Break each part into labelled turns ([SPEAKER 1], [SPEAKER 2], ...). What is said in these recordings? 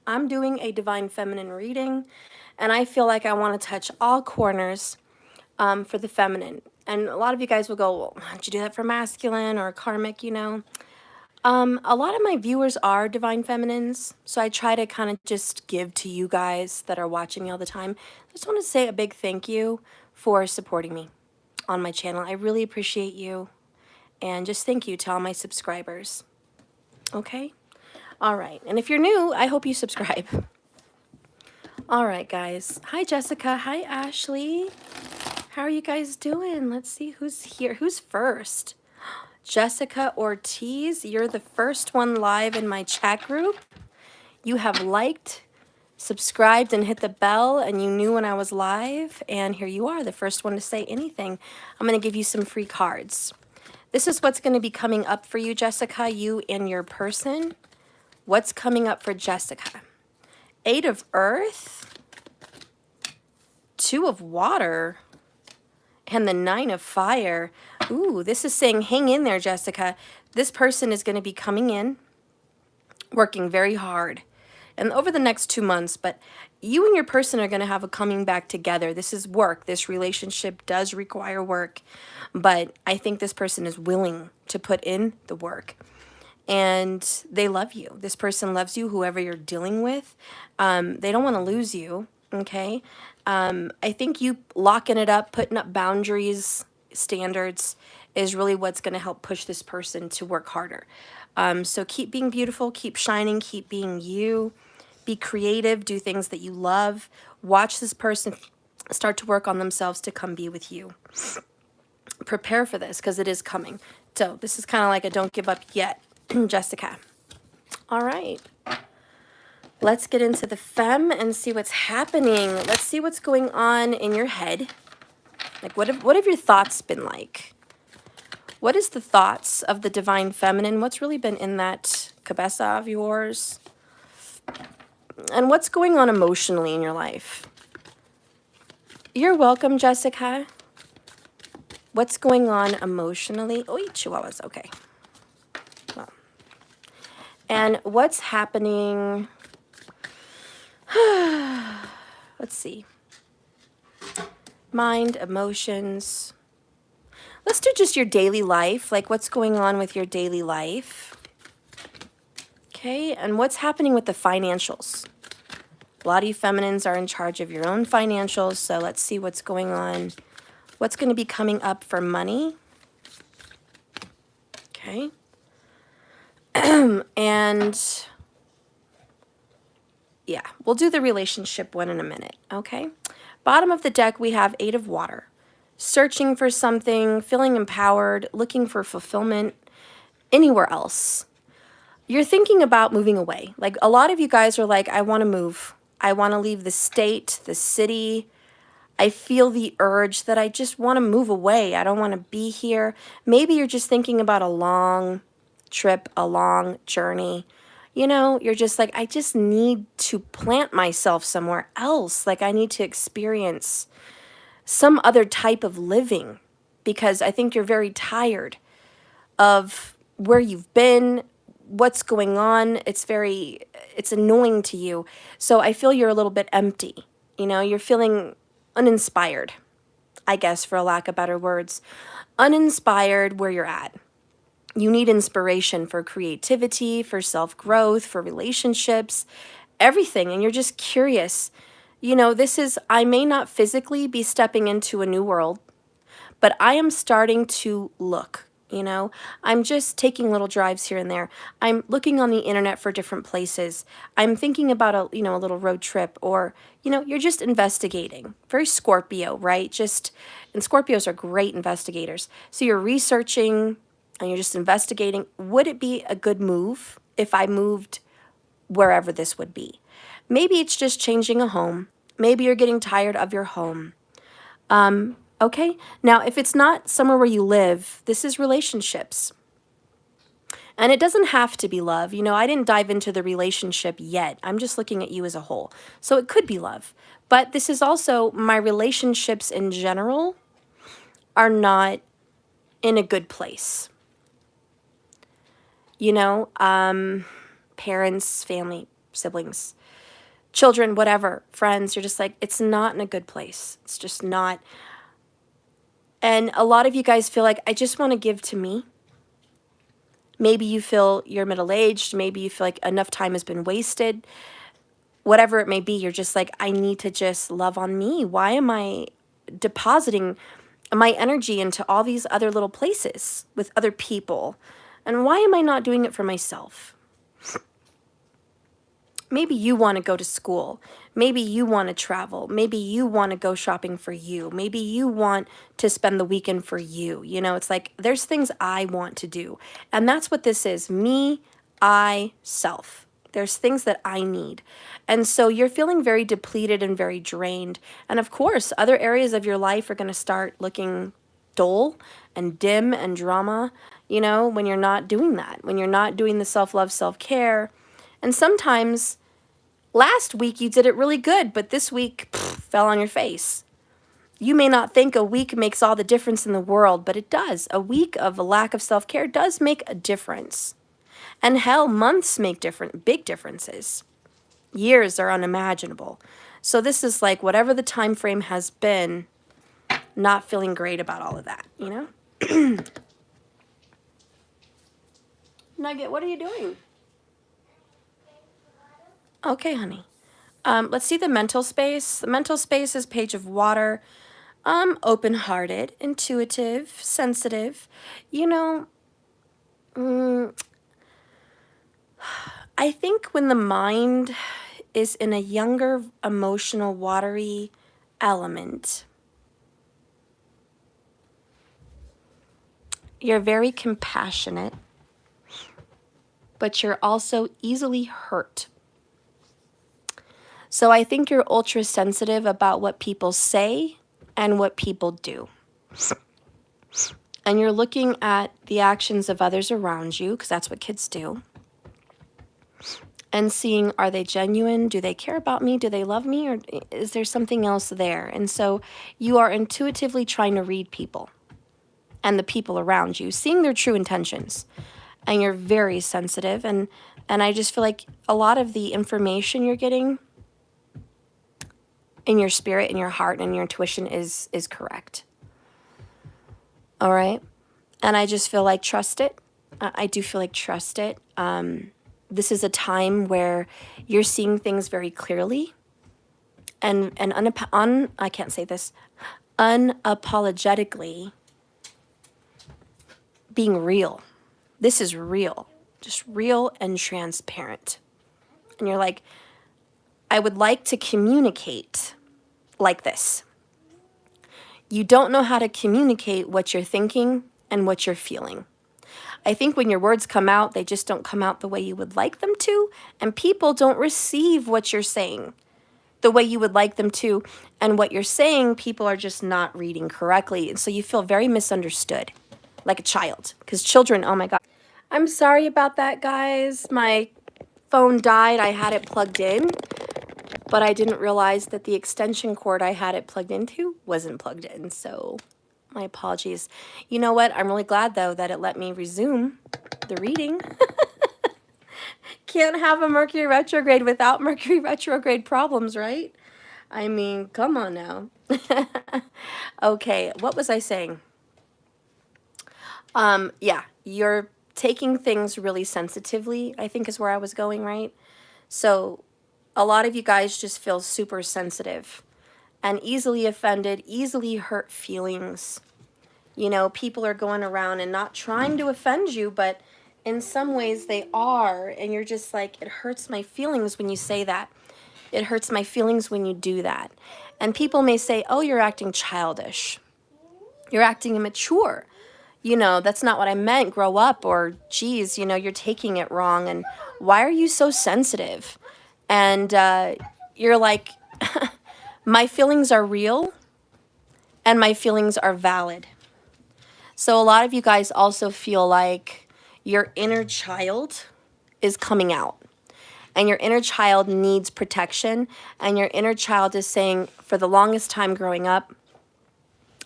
[SPEAKER 1] I'm doing a Divine Feminine reading, and I feel like I want to touch all corners for the feminine. And a lot of you guys will go, well, why don't you do that for masculine or karmic, you know? A lot of my viewers are Divine Feminines, so I try to kind of just give to you guys that are watching me all the time. I just want to say a big thank you for supporting me on my channel. I really appreciate you, and just thank you to all my subscribers. Okay? All right, and if you're new, I hope you subscribe. All right, guys. Hi, Jessica. Hi, Ashley. How are you guys doing? Let's see who's here. Who's first? Jessica Ortiz, you're the first one live in my chat group. You have liked, subscribed, and hit the bell, and you knew when I was live. And here you are, the first one to say anything. I'm going to give you some free cards. This is what's going to be coming up for you, Jessica, you and your person. What's coming up for Jessica? 8 of Earth, 2 of Water, and the 9 of Fire. Ooh, this is saying hang in there, Jessica. This person is going to be coming in, working very hard, and over the next 2 months, but you and your person are going to have a coming back together. This is work. This relationship does require work, but I think this person is willing to put in the work. And they love you. This person loves you, whoever you're dealing with. They don't want to lose you, okay? I think you locking it up, putting up boundaries, standards, is really what's going to help push this person to work harder. So keep being beautiful, keep shining, keep being you. Be creative, do things that you love. Watch this person start to work on themselves to come be with you. Prepare for this, because it is coming. So this is kind of like a don't give up yet. Jessica. All right. Let's get into the femme and see what's happening. Let's see what's going on in your head. Like, what have your thoughts been like? What is the thoughts of the Divine Feminine? What's really been in that cabeza of yours? And what's going on emotionally in your life? You're welcome, Jessica. What's going on emotionally? Oh, chihuahuas. Okay. And what's happening? Let's see. Mind, emotions. Let's do just your daily life. Like, what's going on with your daily life? Okay, and what's happening with the financials? A lot of you feminines are in charge of your own financials, so let's see what's going on. What's going to be coming up for money? Okay. And yeah, we'll do the relationship one in a minute, okay? Bottom of the deck, we have 8 of Water. Searching for something, feeling empowered, looking for fulfillment anywhere else. You're thinking about moving away. Like, a lot of you guys are like, I want to move. I want to leave the state, the city. I feel the urge that I just want to move away. I don't want to be here. Maybe you're just thinking about a long trip, a long journey. You know, you're just like, I just need to plant myself somewhere else. Like, I need to experience some other type of living, because I think you're very tired of where you've been, what's going on. It's annoying to you. So I feel you're a little bit empty. You know, you're feeling uninspired, I guess, for a lack of better words. Uninspired where you're at. You need inspiration for creativity, for self-growth, for relationships, everything. And you're just curious. You know, I may not physically be stepping into a new world, but I am starting to look, you know. I'm just taking little drives here and there. I'm looking on the internet for different places. I'm thinking about a little road trip, or, you're just investigating. Very Scorpio, right? And Scorpios are great investigators. So you're researching and you're just investigating. Would it be a good move if I moved wherever this would be? Maybe it's just changing a home. Maybe you're getting tired of your home. Okay, now if it's not somewhere where you live, this is relationships. And it doesn't have to be love. You know, I didn't dive into the relationship yet. I'm just looking at you as a whole. So it could be love. But this is also, my relationships in general are not in a good place. You know, parents, family, siblings, children, whatever, friends. You're just like, it's not in a good place. It's just not. And a lot of you guys feel like, I just want to give to me. Maybe you feel you're middle-aged. Maybe you feel like enough time has been wasted. Whatever it may be, you're just like, I need to just love on me. Why am I depositing my energy into all these other little places with other people? And why am I not doing it for myself? Maybe you want to go to school. Maybe you want to travel. Maybe you want to go shopping for you. Maybe you want to spend the weekend for you. You know, it's like there's things I want to do. And that's what this is. Me, I, self. There's things that I need. And so you're feeling very depleted and very drained. And of course, other areas of your life are going to start looking dull and dim and drama, you know, when you're not doing that, when you're not doing the self-love, self-care. And sometimes last week you did it really good, but this week fell on your face. You may not think a week makes all the difference in the world, but it does. A week of a lack of self-care does make a difference. And hell, months make big differences. Years are unimaginable. So this is like whatever the time frame has been, not feeling great about all of that, you know? Nugget, what are you doing? Okay, honey. Let's see the mental space. The mental space is Page of Water. Open-hearted, intuitive, sensitive. You know, I think when the mind is in a younger, emotional, watery element, you're very compassionate, but you're also easily hurt. So I think you're ultra sensitive about what people say and what people do. And you're looking at the actions of others around you, because that's what kids do, and seeing, are they genuine? Do they care about me? Do they love me? Or is there something else there? And so you are intuitively trying to read people and the people around you, seeing their true intentions. And you're very sensitive. And I just feel like a lot of the information you're getting in your spirit, in your heart, and your intuition is correct. All right? And I just feel like trust it. I do feel like trust it. This is a time where you're seeing things very clearly and I can't say this, unapologetically being real. This is real, just real and transparent. And you're like, I would like to communicate like this. You don't know how to communicate what you're thinking and what you're feeling. I think when your words come out, they just don't come out the way you would like them to, and people don't receive what you're saying the way you would like them to, and what you're saying, people are just not reading correctly, and so you feel very misunderstood, like a child, because children, oh my God. I'm sorry about that, guys. My phone died. I had it plugged in, but I didn't realize that the extension cord I had it plugged into wasn't plugged in, so my apologies. You know what? I'm really glad, though, that it let me resume the reading. Can't have a Mercury retrograde without Mercury retrograde problems, right? I mean, come on now. Okay, what was I saying? Yeah, you're taking things really sensitively, I think is where I was going, right? So a lot of you guys just feel super sensitive and easily offended, easily hurt feelings. You know, people are going around and not trying to offend you, but in some ways they are. And you're just like, it hurts my feelings when you say that. It hurts my feelings when you do that. And people may say, oh, you're acting childish. You're acting immature. You know, that's not what I meant, grow up, or geez, you know, you're taking it wrong, and why are you so sensitive? And you're like, my feelings are real, and my feelings are valid. So a lot of you guys also feel like your inner child is coming out, and your inner child needs protection, and your inner child is saying, for the longest time growing up,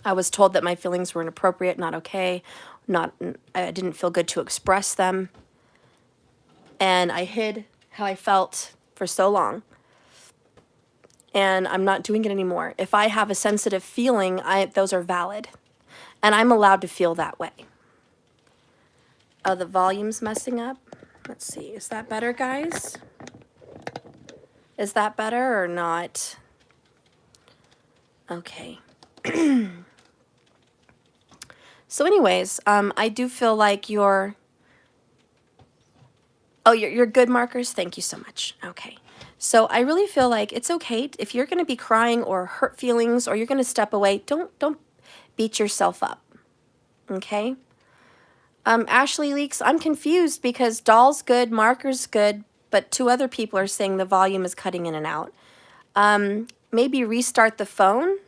[SPEAKER 1] I was told that my feelings were inappropriate, not okay, I didn't feel good to express them. And I hid how I felt for so long, and I'm not doing it anymore. If I have a sensitive feeling, those are valid, and I'm allowed to feel that way. Oh, the volume's messing up. Let's see. Is that better, guys? Is that better or not? Okay. So anyways, I do feel like you're good, markers. Thank you so much. Okay. So I really feel like it's okay if you're going to be crying or hurt feelings, or you're going to step away. Don't beat yourself up. Okay. Ashley Leaks, I'm confused because doll's good, marker's good, but 2 other people are saying the volume is cutting in and out. Maybe restart the phone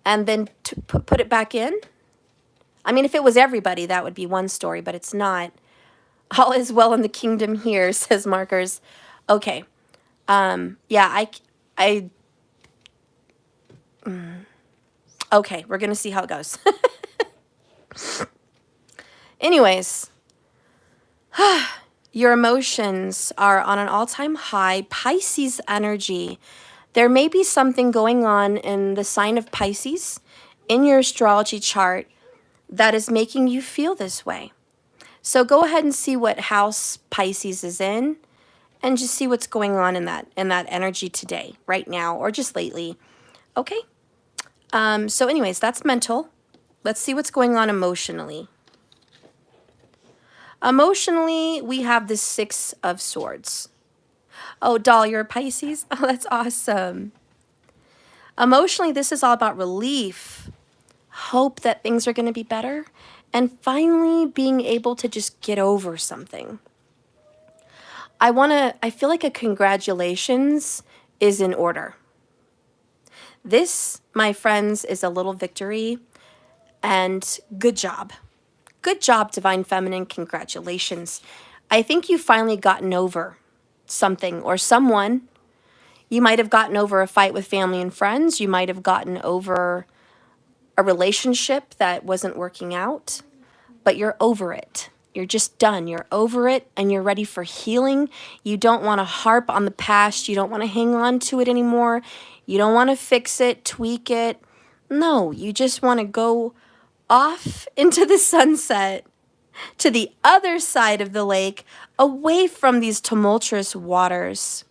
[SPEAKER 1] and then put it back in. I mean, if it was everybody, that would be one story, but it's not. All is well in the kingdom here, says Markers. Okay. Yeah, okay, we're going to see how it goes. Anyways, your emotions are on an all-time high. Pisces energy. There may be something going on in the sign of Pisces in your astrology chart that is making you feel this way. So go ahead and see what house Pisces is in, and just see what's going on in that energy today, right now, or just lately. Okay? So anyways, that's mental. Let's see what's going on emotionally. Emotionally, we have the 6 of Swords. Oh, doll, you're a Pisces? Oh, that's awesome. Emotionally, this is all about relief, hope that things are going to be better, and finally being able to just get over something. I feel like a congratulations is in order. This, my friends, is a little victory, and good job. Good job, Divine Feminine. Congratulations. I think you've finally gotten over something or someone. You might have gotten over a fight with family and friends. You might have gotten over a relationship that wasn't working out, but you're over it. You're just done. You're over it, and you're ready for healing. You don't want to harp on the past. You don't want to hang on to it anymore. You don't want to fix it, tweak it. No, you just want to go off into the sunset, to the other side of the lake, away from these tumultuous waters.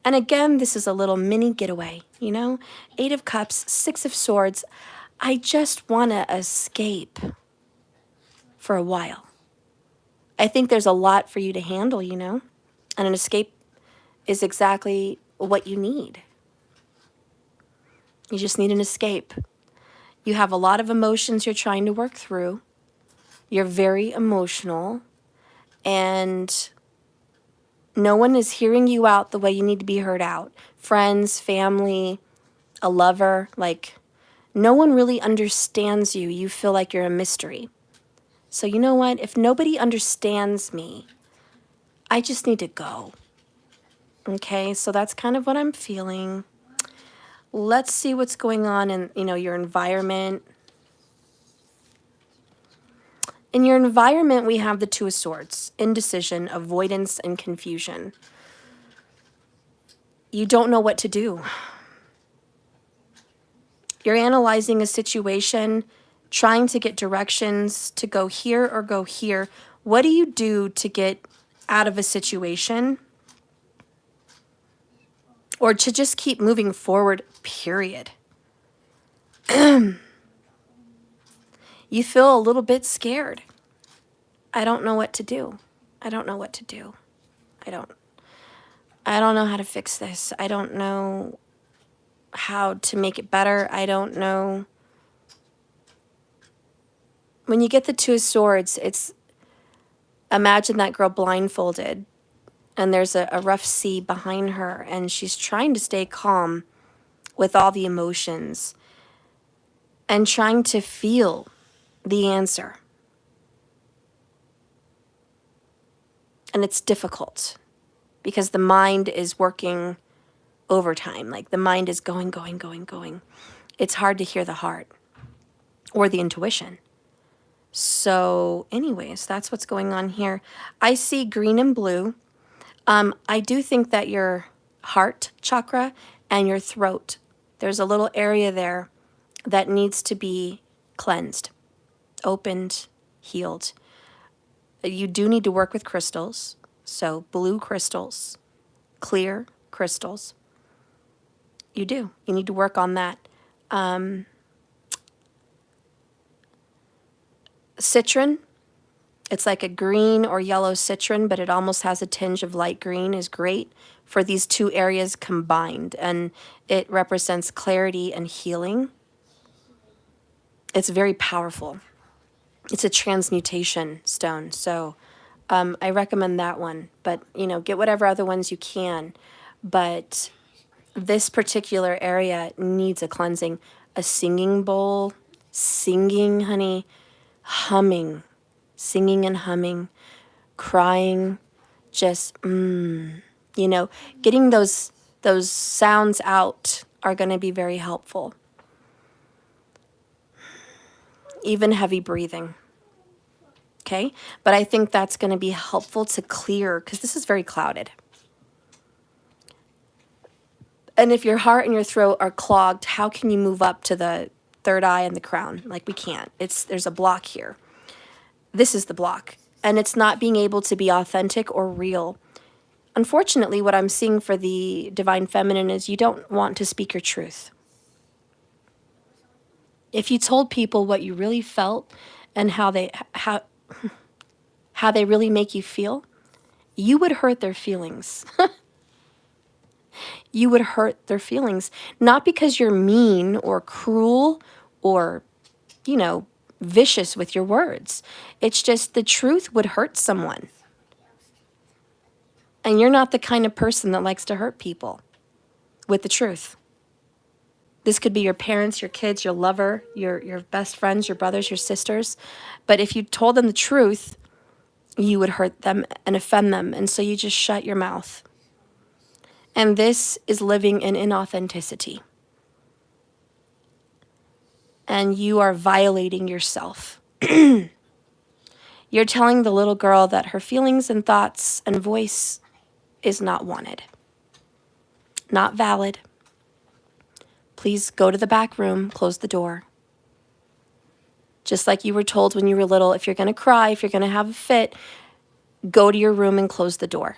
[SPEAKER 1] And again, this is a little mini getaway, you know? 8 of Cups, 6 of Swords. I just want to escape for a while. I think there's a lot for you to handle, you know? And an escape is exactly what you need. You just need an escape. You have a lot of emotions you're trying to work through. You're very emotional, and no one is hearing you out the way you need to be heard out. Friends, family, a lover, like no one really understands you. You feel like you're a mystery. So you know what? If nobody understands me, I just need to go. Okay, so that's kind of what I'm feeling. Let's see what's going on in, your environment. In your environment, we have the 2 of Swords, indecision, avoidance, and confusion. You don't know what to do. You're analyzing a situation, trying to get directions to go here or go here. What do you do to get out of a situation? Or to just keep moving forward, period. You feel a little bit scared. I don't know what to do. I don't know what to do. I don't know how to fix this. I don't know how to make it better. I don't know. When you get the 2 of Swords, it's, imagine that girl blindfolded, and there's a rough sea behind her, and she's trying to stay calm with all the emotions and trying to feel the answer. And it's difficult because the mind is working overtime. Like the mind is going. It's hard to hear the heart or the intuition. So anyways, that's what's going on here. I see green and blue. I do think that your heart chakra and your throat, there's a little area there that needs to be cleansed, opened, healed. You do need to work with crystals. So blue crystals, clear crystals. You do. You need to work on that. Citron, it's like a green or yellow citron, but it almost has a tinge of light green, is great for these two areas combined. And it represents clarity and healing. It's very powerful. It's a transmutation stone. So I recommend that one. But, you know, get whatever other ones you can. But this particular area needs a cleansing. A singing bowl, singing, honey, humming, singing and humming, crying, just, you know, getting those sounds out are going to be very helpful. Even heavy breathing. Okay? But I think that's going to be helpful to clear, because this is very clouded. And if your heart and your throat are clogged, how can you move up to the third eye and the crown? Like, we can't. There's a block here. This is the block. And it's not being able to be authentic or real. Unfortunately, what I'm seeing for the divine feminine is you don't want to speak your truth. If you told people what you really felt and how they really make you feel, you would hurt their feelings. You would hurt their feelings, not because you're mean or cruel or, you know, vicious with your words. It's just the truth would hurt someone. And you're not the kind of person that likes to hurt people with the truth. This could be your parents, your kids, your lover, your best friends, your brothers, your sisters. But if you told them the truth, you would hurt them and offend them. And so you just shut your mouth. And this is living in inauthenticity. And you are violating yourself. You're telling the little girl that her feelings and thoughts and voice is not wanted, not valid. Please go to the back room, close the door. Just like you were told when you were little, if you're going to cry, if you're going to have a fit, go to your room and close the door.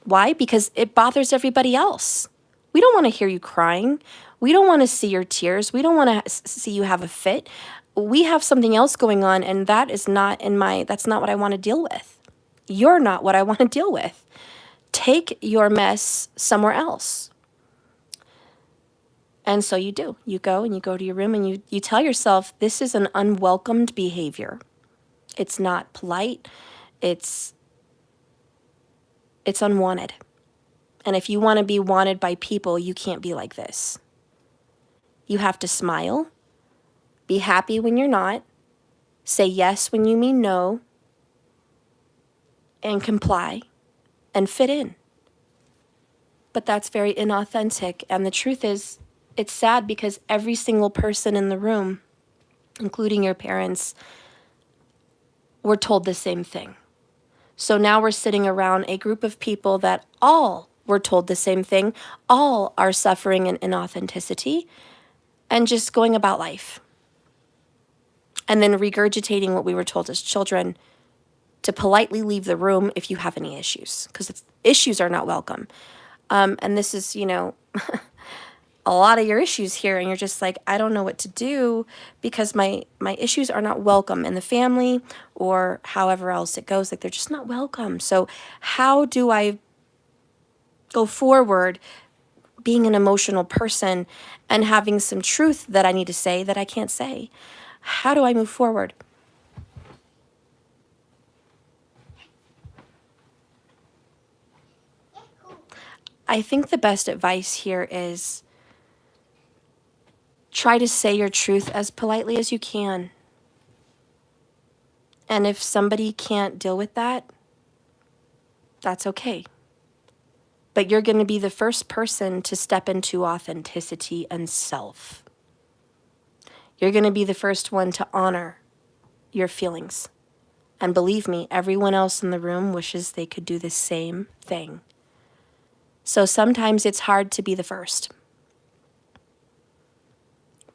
[SPEAKER 1] Why? Because it bothers everybody else. We don't want to hear you crying. We don't want to see your tears. We don't want to see you have a fit. We have something else going on, and that's not what I want to deal with. You're not what I want to deal with. Take your mess somewhere else. And so you do. You go and you go to your room and you tell yourself, this is an unwelcomed behavior. It's not polite. It's unwanted. And if you want to be wanted by people, you can't be like this. You have to smile, be happy when you're not, say yes when you mean no, and comply and fit in. But that's very inauthentic. And the truth is, it's sad because every single person in the room, including your parents, were told the same thing. So now we're sitting around a group of people that all were told the same thing, all are suffering in inauthenticity, and just going about life. And then regurgitating what we were told as children to politely leave the room if you have any issues, because issues are not welcome. And this is, you know, a lot of your issues here, and you're just like, I don't know what to do because my issues are not welcome in the family or however else it goes. Like, they're just not welcome. So how do I go forward being an emotional person and having some truth that I need to say that I can't say? How do I move forward? I think the best advice here is try to say your truth as politely as you can. And if somebody can't deal with that, that's okay. But you're going to be the first person to step into authenticity and self. You're going to be the first one to honor your feelings. And believe me, everyone else in the room wishes they could do the same thing. So sometimes it's hard to be the first.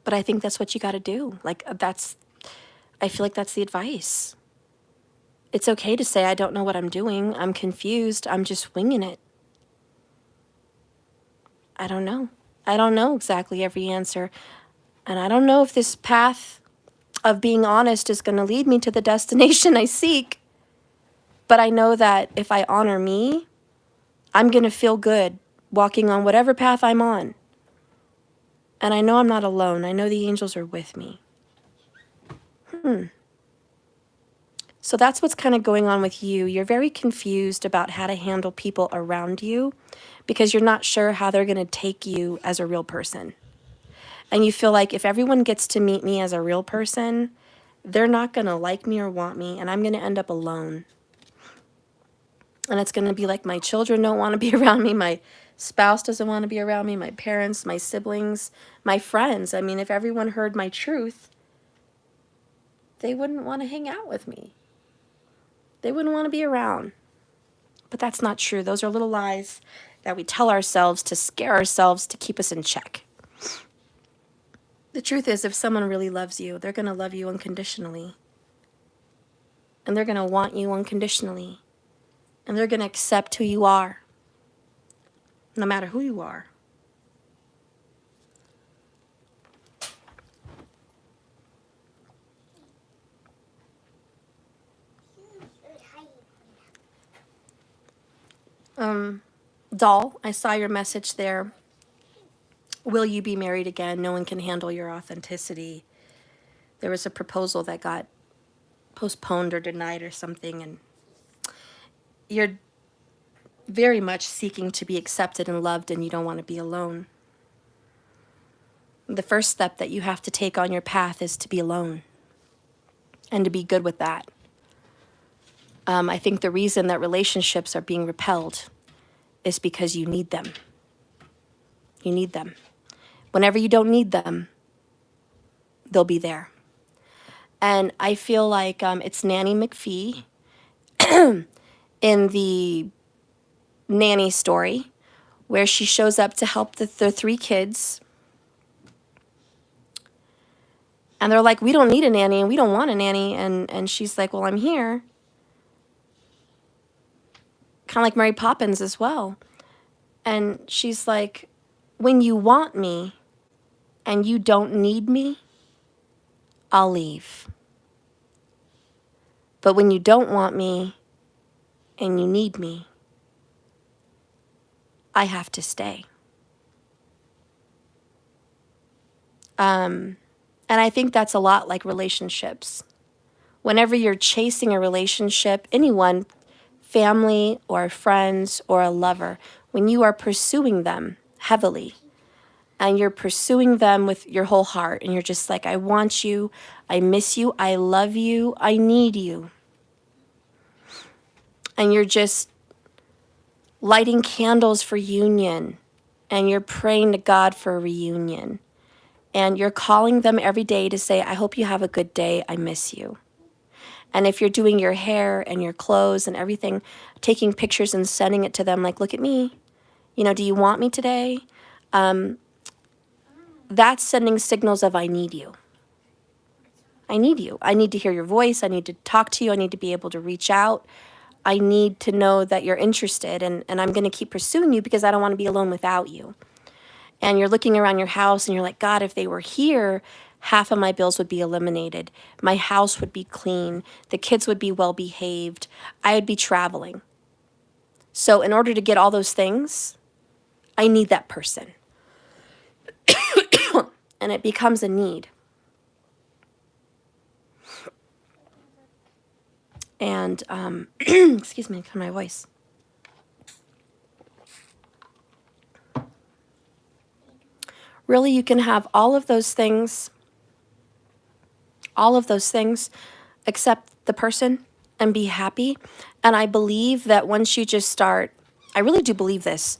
[SPEAKER 1] But I think that's what you got to do. I feel like that's the advice. It's okay to say, I don't know what I'm doing. I'm confused. I'm just winging it. I don't know. I don't know exactly every answer. And I don't know if this path of being honest is going to lead me to the destination I seek. But I know that if I honor me, I'm going to feel good walking on whatever path I'm on. And I know I'm not alone. I know the angels are with me. So that's what's kind of going on with you. You're very confused about how to handle people around you because you're not sure how they're going to take you as a real person. And you feel like if everyone gets to meet me as a real person, they're not going to like me or want me, and I'm going to end up alone. And it's going to be like my children don't want to be around me, my spouse doesn't want to be around me, my parents, my siblings, my friends. I mean, if everyone heard my truth, they wouldn't want to hang out with me. They wouldn't want to be around. But that's not true. Those are little lies that we tell ourselves to scare ourselves to keep us in check. The truth is, if someone really loves you, they're going to love you unconditionally. And they're going to want you unconditionally. And they're going to accept who you are, no matter who you are. Doll, I saw your message there. Will you be married again? No one can handle your authenticity. There was a proposal that got postponed or denied or something, and you're very much seeking to be accepted and loved, and you don't want to be alone. The first step that you have to take on your path is to be alone and to be good with that. I think the reason that relationships are being repelled is because you need them. You need them. Whenever you don't need them, they'll be there. And I feel like it's Nanny McPhee in the nanny story where she shows up to help the three kids. And they're like, we don't need a nanny and we don't want a nanny. And she's like, well, I'm here. Kind of like Mary Poppins as well. And she's like, when you want me and you don't need me, I'll leave. But when you don't want me and you need me, I have to stay. And I think that's a lot like relationships. Whenever you're chasing a relationship, anyone, family or friends or a lover, when you are pursuing them heavily and you're pursuing them with your whole heart and you're just like, I want you, I miss you, I love you, I need you. And you're just lighting candles for union and you're praying to God for a reunion. And you're calling them every day to say, I hope you have a good day, I miss you. And if you're doing your hair and your clothes and everything, taking pictures and sending it to them like, look at me. You know, do you want me today? That's sending signals of I need you. I need you. I need to hear your voice. I need to talk to you. I need to be able to reach out. I need to know that you're interested. And I'm going to keep pursuing you because I don't want to be alone without you. And you're looking around your house and you're like, God, if they were here, half of my bills would be eliminated. My house would be clean. The kids would be well behaved. I would be traveling. So in order to get all those things, I need that person. And it becomes a need. And, excuse me, my voice. Really, you can have all of those things, except the person, and be happy. And I believe that once you just start, I really do believe this,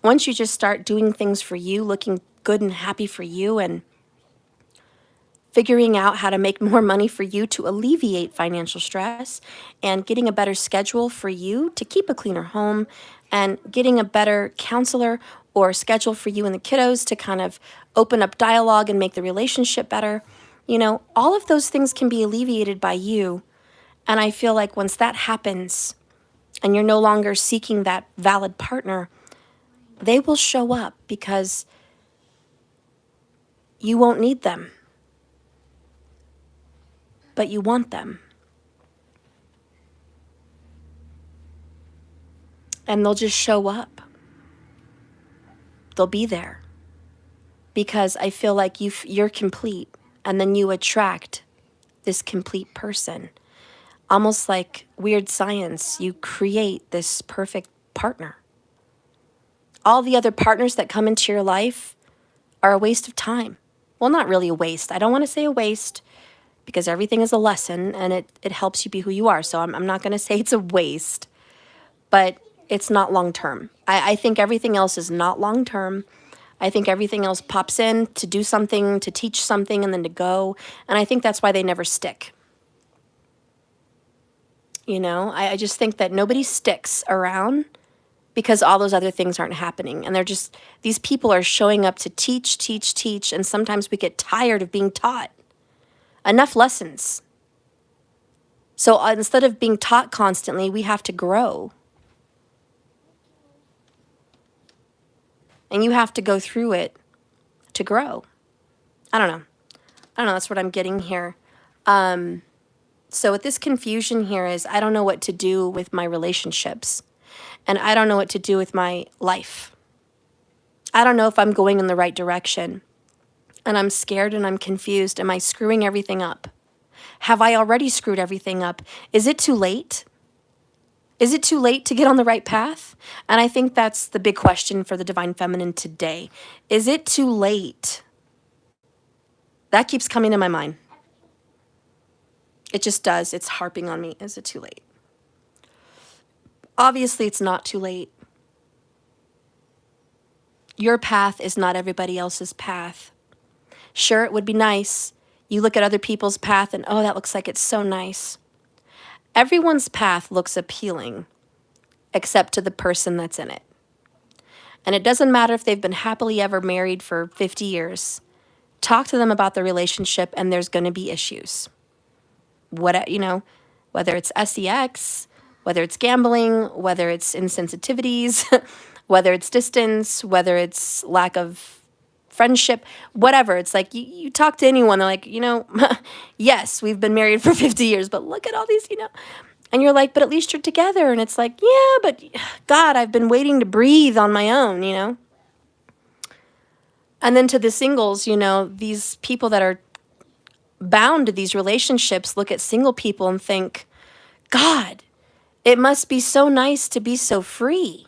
[SPEAKER 1] once you just start doing things for you, looking good and happy for you, and figuring out how to make more money for you to alleviate financial stress, and getting a better schedule for you to keep a cleaner home, and getting a better counselor or schedule for you and the kiddos to kind of open up dialogue and make the relationship better. All of those things can be alleviated by you. And I feel like once that happens and you're no longer seeking that valid partner, they will show up because you won't need them, but you want them. And they'll just show up. They'll be there because I feel like you're complete, and then you attract this complete person. Almost like weird science, you create this perfect partner. All the other partners that come into your life are a waste of time. Well, not really a waste. I don't want to say a waste because everything is a lesson and it helps you be who you are. So I'm not going to say it's a waste, but it's not long term. I think everything else is not long term. I think everything else pops in to do something, to teach something, and then to go. And I think that's why they never stick. I just think that nobody sticks around because all those other things aren't happening. And these people are showing up to teach, teach, teach. And sometimes we get tired of being taught. Enough lessons. So instead of being taught constantly, we have to grow. And you have to go through it to grow. I don't know. That's what I'm getting here. So with this confusion here is I don't know what to do with my relationships. And I don't know what to do with my life. I don't know if I'm going in the right direction. And I'm scared and I'm confused. Am I screwing everything up? Have I already screwed everything up? Is it too late? Is it too late to get on the right path? And I think that's the big question for the Divine Feminine today. Is it too late? That keeps coming to my mind. It just does. It's harping on me. Is it too late? Obviously, it's not too late. Your path is not everybody else's path. Sure, it would be nice. You look at other people's path and, oh, that looks like it's so nice. Everyone's path looks appealing, except to the person that's in it. And it doesn't matter if they've been happily ever married for 50 years. Talk to them about the relationship and there's going to be issues. Whether it's sex, whether it's gambling, whether it's insensitivities, whether it's distance, whether it's lack of friendship, whatever. It's like you talk to anyone, they're like, yes, we've been married for 50 years, but look at all these, and you're like, but at least you're together. And it's like, yeah, but God, I've been waiting to breathe on my own, And then to the singles, these people that are bound to these relationships look at single people and think, God, it must be so nice to be so free.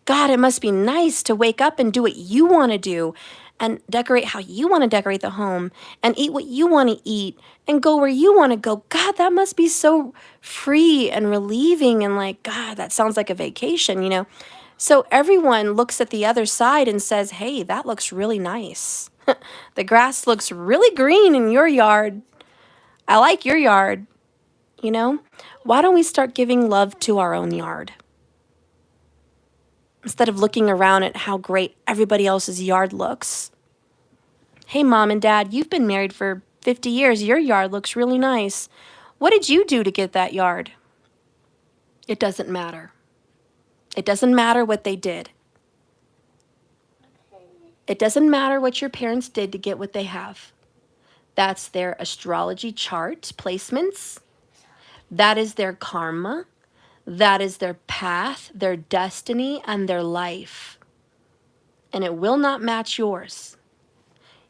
[SPEAKER 1] God, it must be nice to wake up and do what you want to do and decorate how you want to decorate the home and eat what you want to eat and go where you want to go. God, that must be so free and relieving and like, God, that sounds like a vacation, So everyone looks at the other side and says, hey, that looks really nice. The grass looks really green in your yard. I like your yard. Why don't we start giving love to our own yard? Instead of looking around at how great everybody else's yard looks. Hey, Mom and Dad, you've been married for 50 years. Your yard looks really nice. What did you do to get that yard? It doesn't matter. It doesn't matter what they did. It doesn't matter what your parents did to get what they have. That's their astrology chart placements. That is their karma. That is their path, their destiny, and their life. And it will not match yours.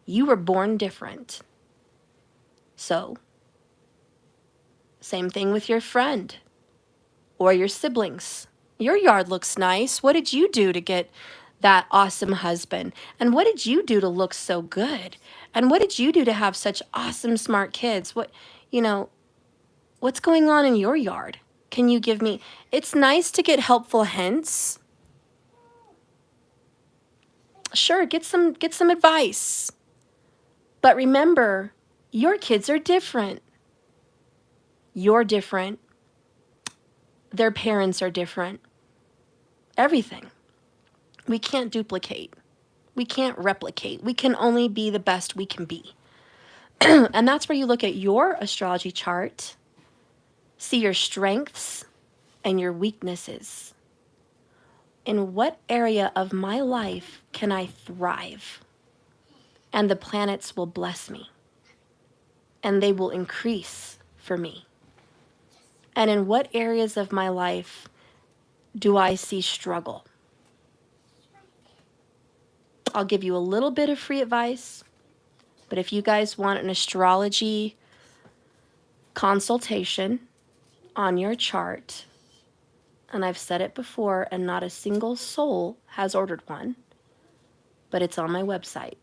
[SPEAKER 1] You were born different. So, same thing with your friend or your siblings. Your yard looks nice. What did you do to get that awesome husband? And what did you do to look so good? And what did you do to have such awesome, smart kids? What's going on in your yard? Can you give me? It's nice to get helpful hints. Sure, get some advice. But remember, your kids are different. You're different. Their parents are different. Everything. We can't duplicate. We can't replicate. We can only be the best we can be. And that's where you look at your astrology chart, see your strengths and your weaknesses. In what area of my life can I thrive? And the planets will bless me. And they will increase for me. And in what areas of my life do I see struggle? I'll give you a little bit of free advice, but if you guys want an astrology consultation on your chart, and I've said it before, and not a single soul has ordered one, but it's on my website,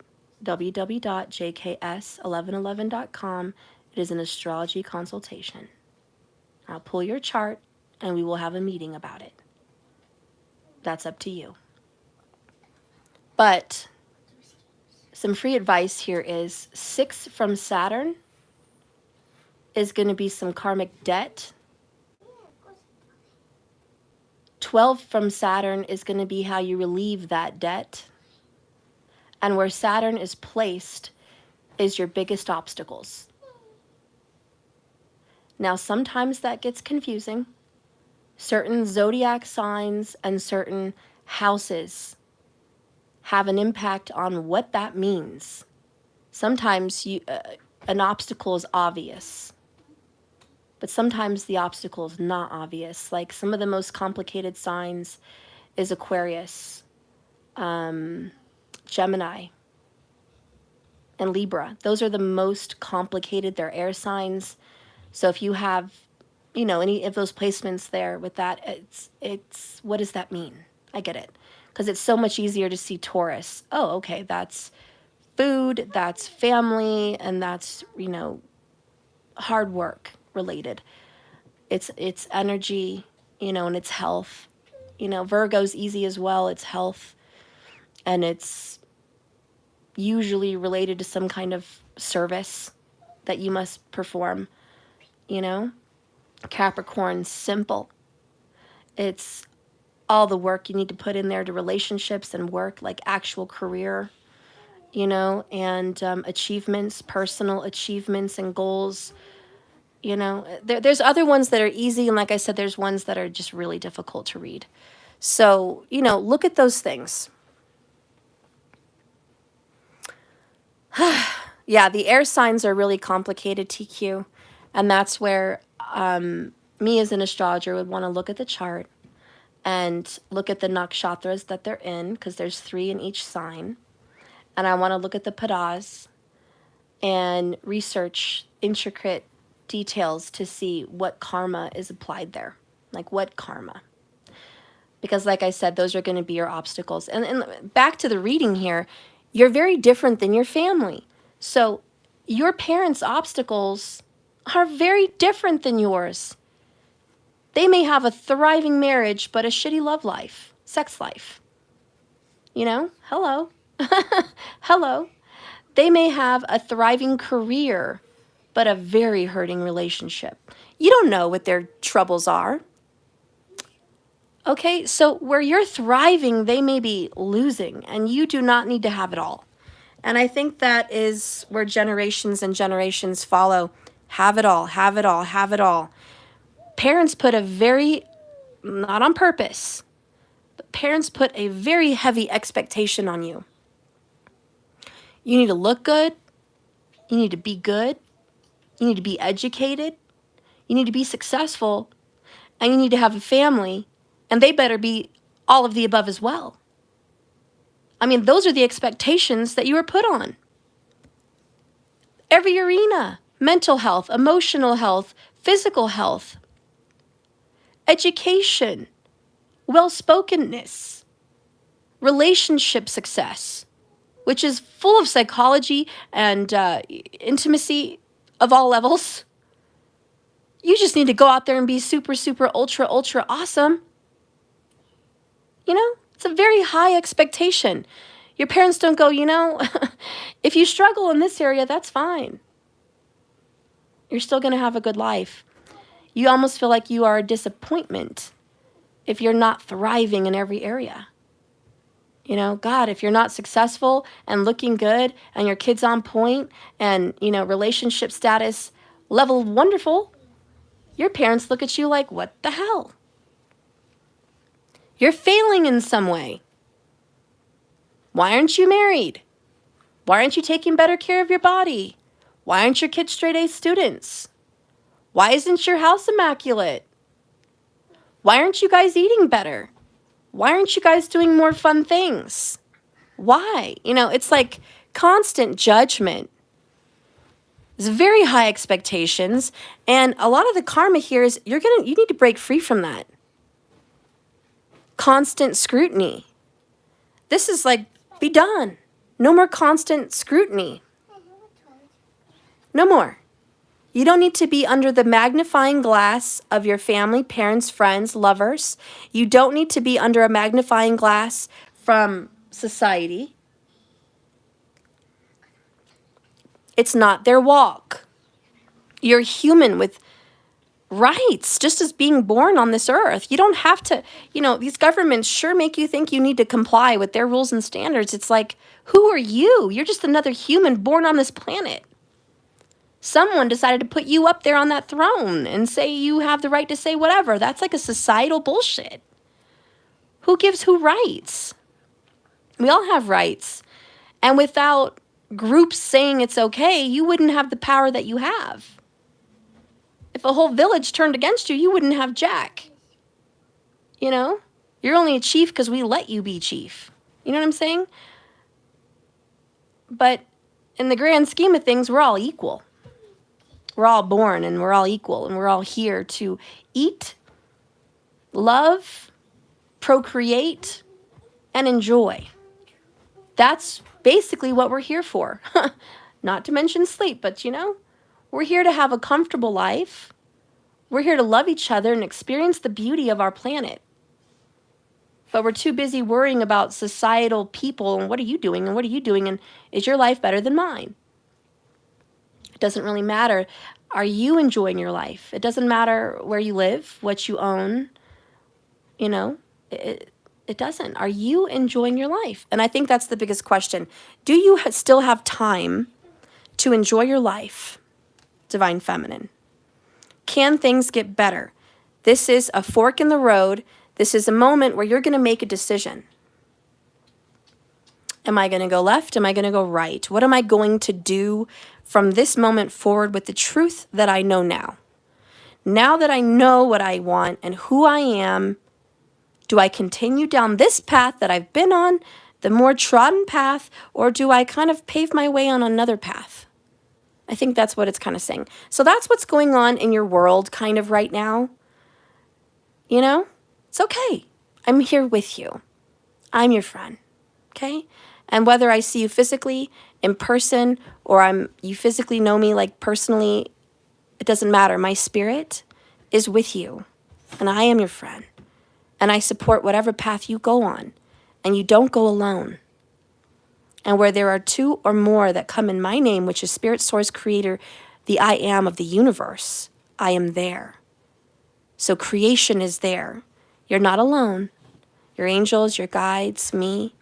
[SPEAKER 1] www.jks1111.com. It is an astrology consultation. I'll pull your chart, and we will have a meeting about it. That's up to you. But some free advice here is 6 from Saturn is going to be some karmic debt. 12 from Saturn is going to be how you relieve that debt. And where Saturn is placed is your biggest obstacles. Now, sometimes that gets confusing. Certain zodiac signs and certain houses have an impact on what that means. Sometimes an obstacle is obvious, but sometimes the obstacle is not obvious. Like some of the most complicated signs is Aquarius, Gemini, and Libra. Those are the most complicated. They're air signs. So if you have, any of those placements there with that, it's what does that mean? I get it. Because it's so much easier to see Taurus. Oh, okay, that's food, that's family, and that's, hard work related. It's energy, and it's health. Virgo's easy as well. It's health. And it's usually related to some kind of service that you must perform, Capricorn, simple. It's all the work you need to put in there to relationships and work, like actual career, and achievements, personal achievements and goals. There's other ones that are easy. And like I said, there's ones that are just really difficult to read. So, look at those things. Yeah, the air signs are really complicated, TQ. And that's where me as an astrologer would want to look at the chart and look at the nakshatras that they're in, because there's 3 in each sign. And I want to look at the padas and research intricate details to see what karma is applied there. Like what karma. Because like I said, those are going to be your obstacles. And back to the reading here, you're very different than your family. So your parents' obstacles are very different than yours. They may have a thriving marriage, but a shitty love life, sex life. Hello. Hello. They may have a thriving career, but a very hurting relationship. You don't know what their troubles are. Okay, so where you're thriving, they may be losing, and you do not need to have it all. And I think that is where generations and generations follow. Have it all, have it all, have it all. Parents put not on purpose, but parents put a very heavy expectation on you. You need to look good. You need to be good. You need to be educated. You need to be successful. And you need to have a family. And they better be all of the above as well. I mean, those are the expectations that you were put on. Every arena. Mental health, emotional health, physical health. Education, well-spokenness, relationship success, which is full of psychology and intimacy of all levels. You just need to go out there and be super, super, ultra, ultra awesome. It's a very high expectation. Your parents don't go, you know, if you struggle in this area, that's fine. You're still going to have a good life. You almost feel like you are a disappointment if you're not thriving in every area. You know, God, if you're not successful and looking good and your kid's on point and, you know, relationship status level wonderful, your parents look at you like, what the hell? You're failing in some way. Why aren't you married? Why aren't you taking better care of your body? Why aren't your kids straight A students? Why isn't your house immaculate? Why aren't you guys eating better? Why aren't you guys doing more fun things? Why? You know, it's like constant judgment. There's very high expectations, and a lot of the karma here is you need to break free from that. Constant scrutiny. This is like, be done. No more constant scrutiny. No more. You don't need to be under the magnifying glass of your family, parents, friends, lovers. You don't need to be under a magnifying glass from society. It's not their walk. You're human with rights, just as being born on this earth. You don't have to, you know, these governments sure make you think you need to comply with their rules and standards. It's like, who are you? You're just another human born on this planet. Someone decided to put you up there on that throne and say you have the right to say whatever. That's like a societal bullshit. Who gives who rights? We all have rights. And without groups saying it's okay, you wouldn't have the power that you have. If a whole village turned against you, you wouldn't have jack. You know? You're only a chief because we let you be chief. You know what I'm saying? But in the grand scheme of things, we're all equal. We're all born and we're all equal and we're all here to eat, love, procreate, and enjoy. That's basically what we're here for. Not to mention sleep, but you know, we're here to have a comfortable life. We're here to love each other and experience the beauty of our planet. But we're too busy worrying about societal people and what are you doing and what are you doing and is your life better than mine? It doesn't really matter. Are you enjoying your life? It doesn't matter where you live, what you own. You know, it doesn't. Are you enjoying your life? And I think that's the biggest question. Do you still have time to enjoy your life, Divine Feminine? Can things get better? This is a fork in the road. This is a moment where you're going to make a decision. Am I going to go left? Am I going to go right? What am I going to do from this moment forward with the truth that I know now? Now that I know what I want and who I am, do I continue down this path that I've been on, the more trodden path, or do I kind of pave my way on another path? I think that's what it's kind of saying. So that's what's going on in your world kind of right now. You know, it's okay. I'm here with you. I'm your friend. Okay? And whether I see you physically, in person, or you physically know me like personally, it doesn't matter. My spirit is with you. And I am your friend. And I support whatever path you go on. And you don't go alone. And where there are two or more that come in my name, which is Spirit, Source, Creator, the I am of the universe, I am there. So creation is there. You're not alone. Your angels, your guides, me,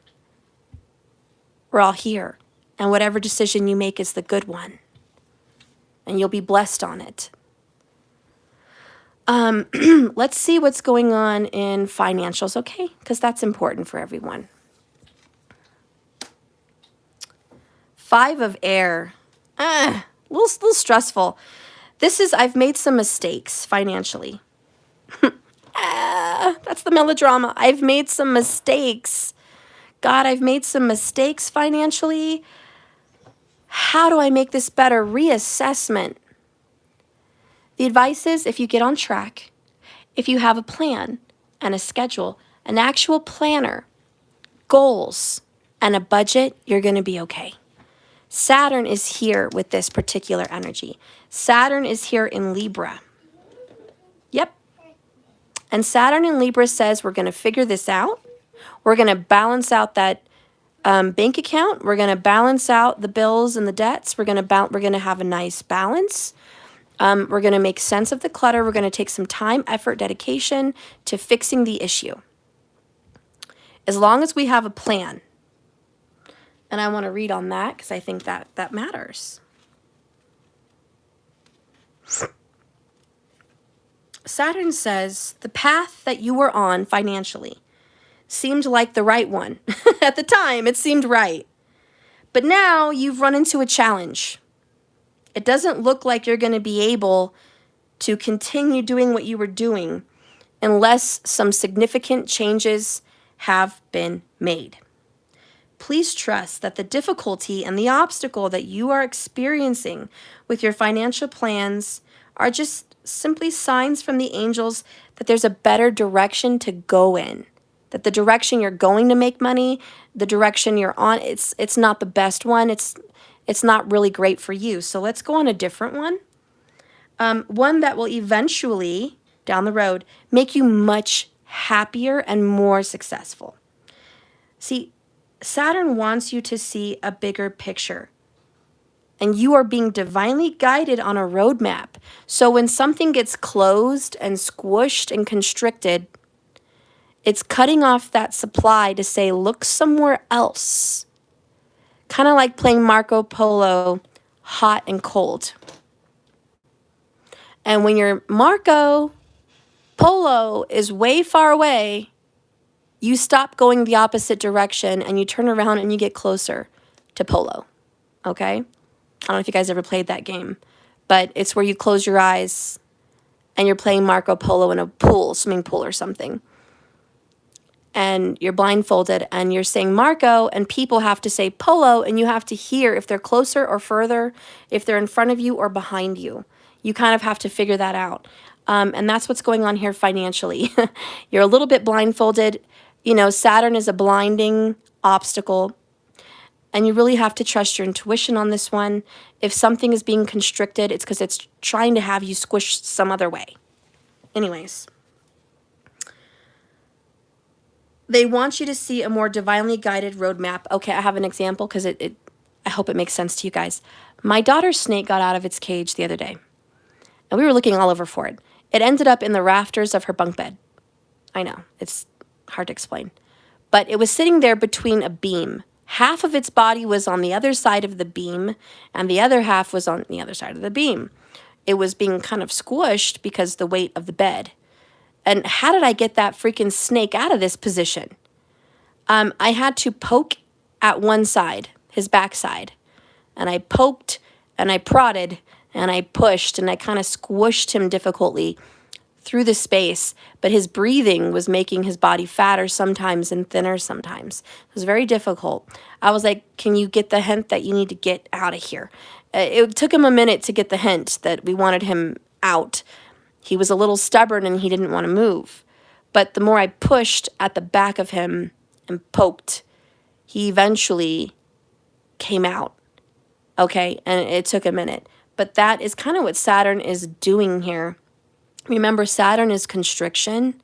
[SPEAKER 1] we're all here. And whatever decision you make is the good one. And you'll be blessed on it. Let's see what's going on in financials, okay? Because that's important for everyone. 5 of air. A little stressful. This is, I've made some mistakes financially. That's the melodrama. I've made some mistakes. God, I've made some mistakes financially. How do I make this better? Reassessment. The advice is if you get on track, if you have a plan and a schedule, an actual planner, goals, and a budget, you're going to be okay. Saturn is here with this particular energy. Saturn is here in Libra. Yep. And Saturn in Libra says we're going to figure this out. We're going to balance out that Bank account, we're going to balance out the bills and the debts. We're going to have a nice balance. We're going to make sense of the clutter. We're going to take some time, effort, dedication to fixing the issue. As long as we have a plan. And I want to read on that because I think that matters. Saturn says, the path that you were on financially seemed like the right one. At the time, it seemed right. But now you've run into a challenge. It doesn't look like you're going to be able to continue doing what you were doing unless some significant changes have been made. Please trust that the difficulty and the obstacle that you are experiencing with your financial plans are just simply signs from the angels that there's a better direction to go in. That the direction you're going to make money, the direction you're on, it's not the best one. It's not really great for you. So let's go on a different one. One that will eventually, down the road, make you much happier and more successful. See, Saturn wants you to see a bigger picture. And you are being divinely guided on a roadmap. So when something gets closed and squished and constricted, it's cutting off that supply to say, look somewhere else. Kind of like playing Marco Polo, hot and cold. And when your Marco Polo is way far away, you stop going the opposite direction and you turn around and you get closer to Polo. Okay? I don't know if you guys ever played that game, but it's where you close your eyes and you're playing Marco Polo in a pool, swimming pool or something. And you're blindfolded and you're saying Marco, and people have to say Polo, and you have to hear if they're closer or further, if they're in front of you or behind you. You kind of have to figure that out. And that's what's going on here financially. You're a little bit blindfolded. You know, Saturn is a blinding obstacle. And you really have to trust your intuition on this one. If something is being constricted, it's because it's trying to have you squished some other way. Anyways. They want you to see a more divinely guided roadmap. Okay, I have an example because I hope it makes sense to you guys. My daughter's snake got out of its cage the other day. And we were looking all over for it. It ended up in the rafters of her bunk bed. I know, it's hard to explain. But it was sitting there between a beam. Half of its body was on the other side of the beam, and the other half was on the other side of the beam. It was being kind of squished because the weight of the bed. And how did I get that freaking snake out of this position? I had to poke at one side, his backside. And I poked and I prodded and I pushed and I kind of squished him difficultly through the space. But his breathing was making his body fatter sometimes and thinner sometimes. It was very difficult. I was like, can you get the hint that you need to get out of here? It took him a minute to get the hint that we wanted him out. He was a little stubborn and he didn't want to move. But the more I pushed at the back of him and poked, he eventually came out. Okay? And it took a minute. But that is kind of what Saturn is doing here. Remember, Saturn is constriction,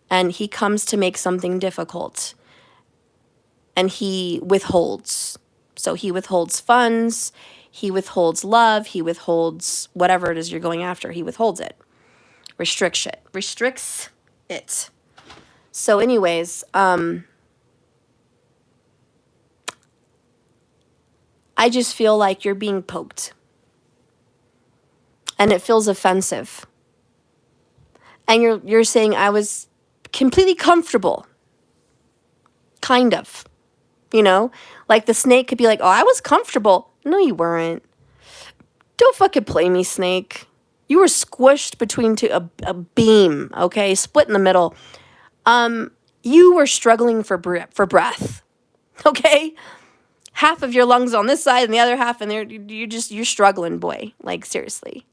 [SPEAKER 1] and he comes to make something difficult. And he withholds. So he withholds funds, he withholds love, he withholds whatever it is you're going after, he withholds it. Restricts it. So anyways, I just feel like you're being poked. And it feels offensive. And you're saying I was completely comfortable. Kind of. You know? Like the snake could be like, oh, I was comfortable. No, you weren't. Don't fucking play me, snake. You were squished between a beam, okay? Split in the middle. You were struggling for breath, okay? Half of your lungs on this side and the other half, and you're struggling, boy. Like, seriously.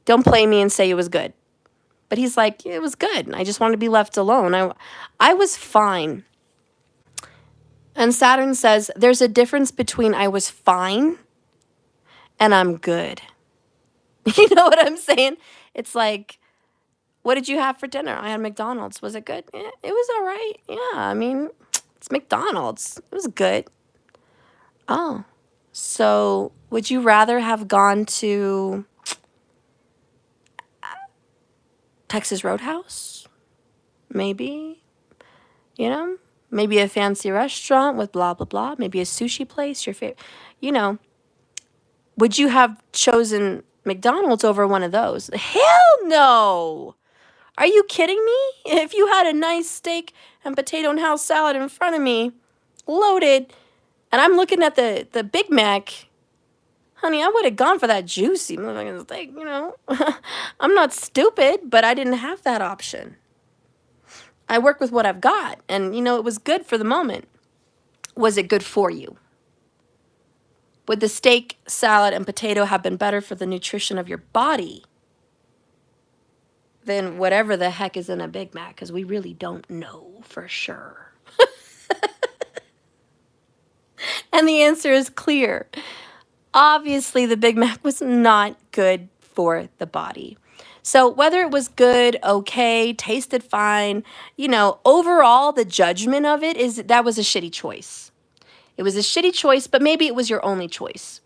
[SPEAKER 1] Don't play me and say it was good. But he's like, yeah, it was good. I just wanted to be left alone. I was fine. And Saturn says, there's a difference between I was fine and I'm good. You know what I'm saying? It's like, what did you have for dinner? I had McDonald's. Was it good? Yeah, it was all right. Yeah, I mean, it's McDonald's. It was good. Oh, so would you rather have gone to Texas Roadhouse? Maybe, you know, maybe a fancy restaurant with blah, blah, blah. Maybe a sushi place, your favorite, you know. Would you have chosen McDonald's over one of those? Hell no. Are you kidding me? If you had a nice steak and potato and house salad in front of me, loaded, and I'm looking at the Big Mac, honey, I would have gone for that juicy motherfucking steak, you know. I'm not stupid, but I didn't have that option. I work with what I've got, and, you know, it was good for the moment. Was it good for you? Would the steak, salad, and potato have been better for the nutrition of your body than whatever the heck is in a Big Mac? Because we really don't know for sure. And the answer is clear. Obviously, the Big Mac was not good for the body. So whether it was good, okay, tasted fine, you know, overall, the judgment of it is that was a shitty choice. It was a shitty choice, but maybe it was your only choice.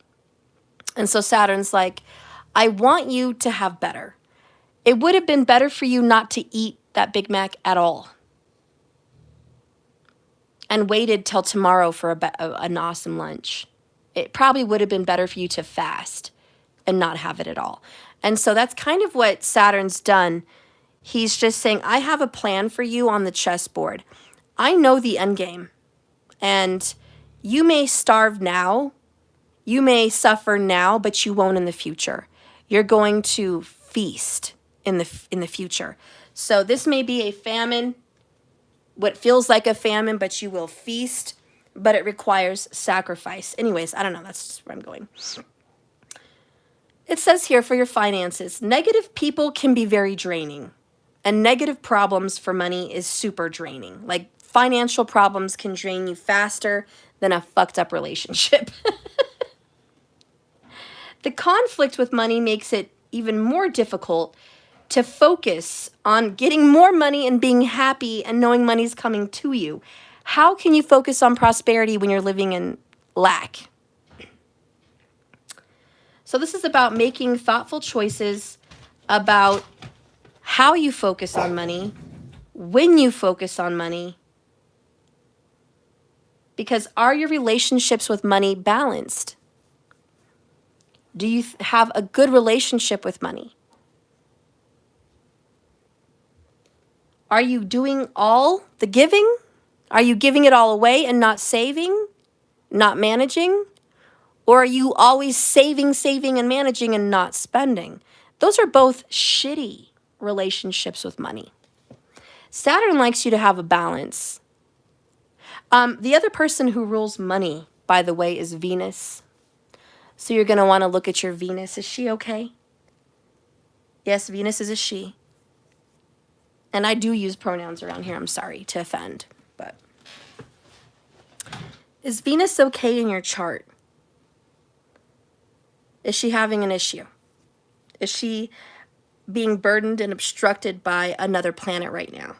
[SPEAKER 1] And so Saturn's like, I want you to have better. It would have been better for you not to eat that Big Mac at all and waited till tomorrow for an awesome lunch. It probably would have been better for you to fast and not have it at all. And so that's kind of what Saturn's done. He's just saying, I have a plan for you on the chessboard. I know the end game. And you may starve now, you may suffer now, but you won't in the future. You're going to feast in the future. So this may be a famine, what feels like a famine, but you will feast, but it requires sacrifice. Anyways, I don't know, that's just where I'm going. It says here for your finances, negative people can be very draining, and negative problems for money is super draining. Like financial problems can drain you faster than a fucked up relationship. The conflict with money makes it even more difficult to focus on getting more money and being happy and knowing money's coming to you. How can you focus on prosperity when you're living in lack? So this is about making thoughtful choices about how you focus on money, when you focus on money, because are your relationships with money balanced? Do you have a good relationship with money? Are you doing all the giving? Are you giving it all away and not saving, not managing? Or are you always saving, and managing and not spending? Those are both shitty relationships with money. Saturn likes you to have a balance. The other person who rules money, by the way, is Venus. So you're going to want to look at your Venus. Is she okay? Yes, Venus is a she. And I do use pronouns around here. I'm sorry to offend. But is Venus okay in your chart? Is she having an issue? Is she being burdened and obstructed by another planet right now?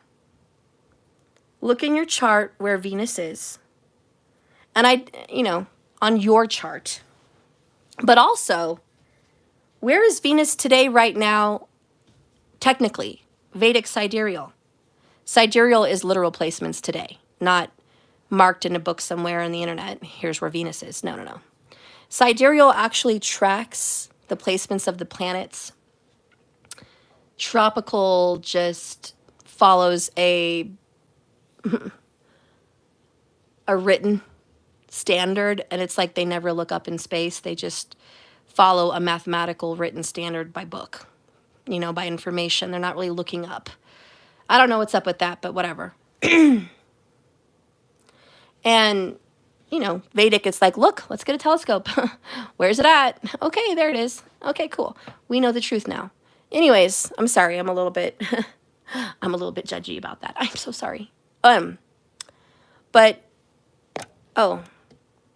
[SPEAKER 1] Look in your chart where Venus is. And on your chart. But also, where is Venus today, right now, technically? Vedic sidereal. Sidereal is literal placements today, not marked in a book somewhere on the internet. Here's where Venus is. No. Sidereal actually tracks the placements of the planets. Tropical just follows a written standard, and it's like they never look up in space. They just follow a mathematical written standard by book, by information. They're not really looking up. I don't know what's up with that, but whatever. And, Vedic, it's like, look, let's get a telescope. Where's it at? Okay, there it is. Okay, cool. We know the truth now. Anyways, I'm sorry. I'm a little bit judgy about that. I'm so sorry. But,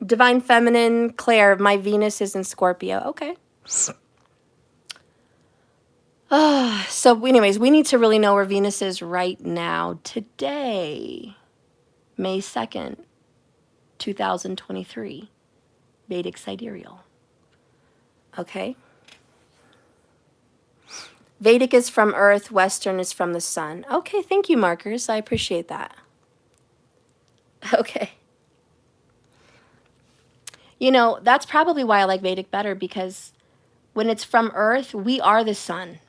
[SPEAKER 1] Divine Feminine, Claire, my Venus is in Scorpio. Okay. So anyways, we need to really know where Venus is right now, today, May 2nd, 2023. Vedic sidereal. Okay? Vedic is from Earth, Western is from the Sun. Okay, thank you, markers. I appreciate that. Okay. You know, that's probably why I like Vedic better, because when it's from Earth, we are the sun.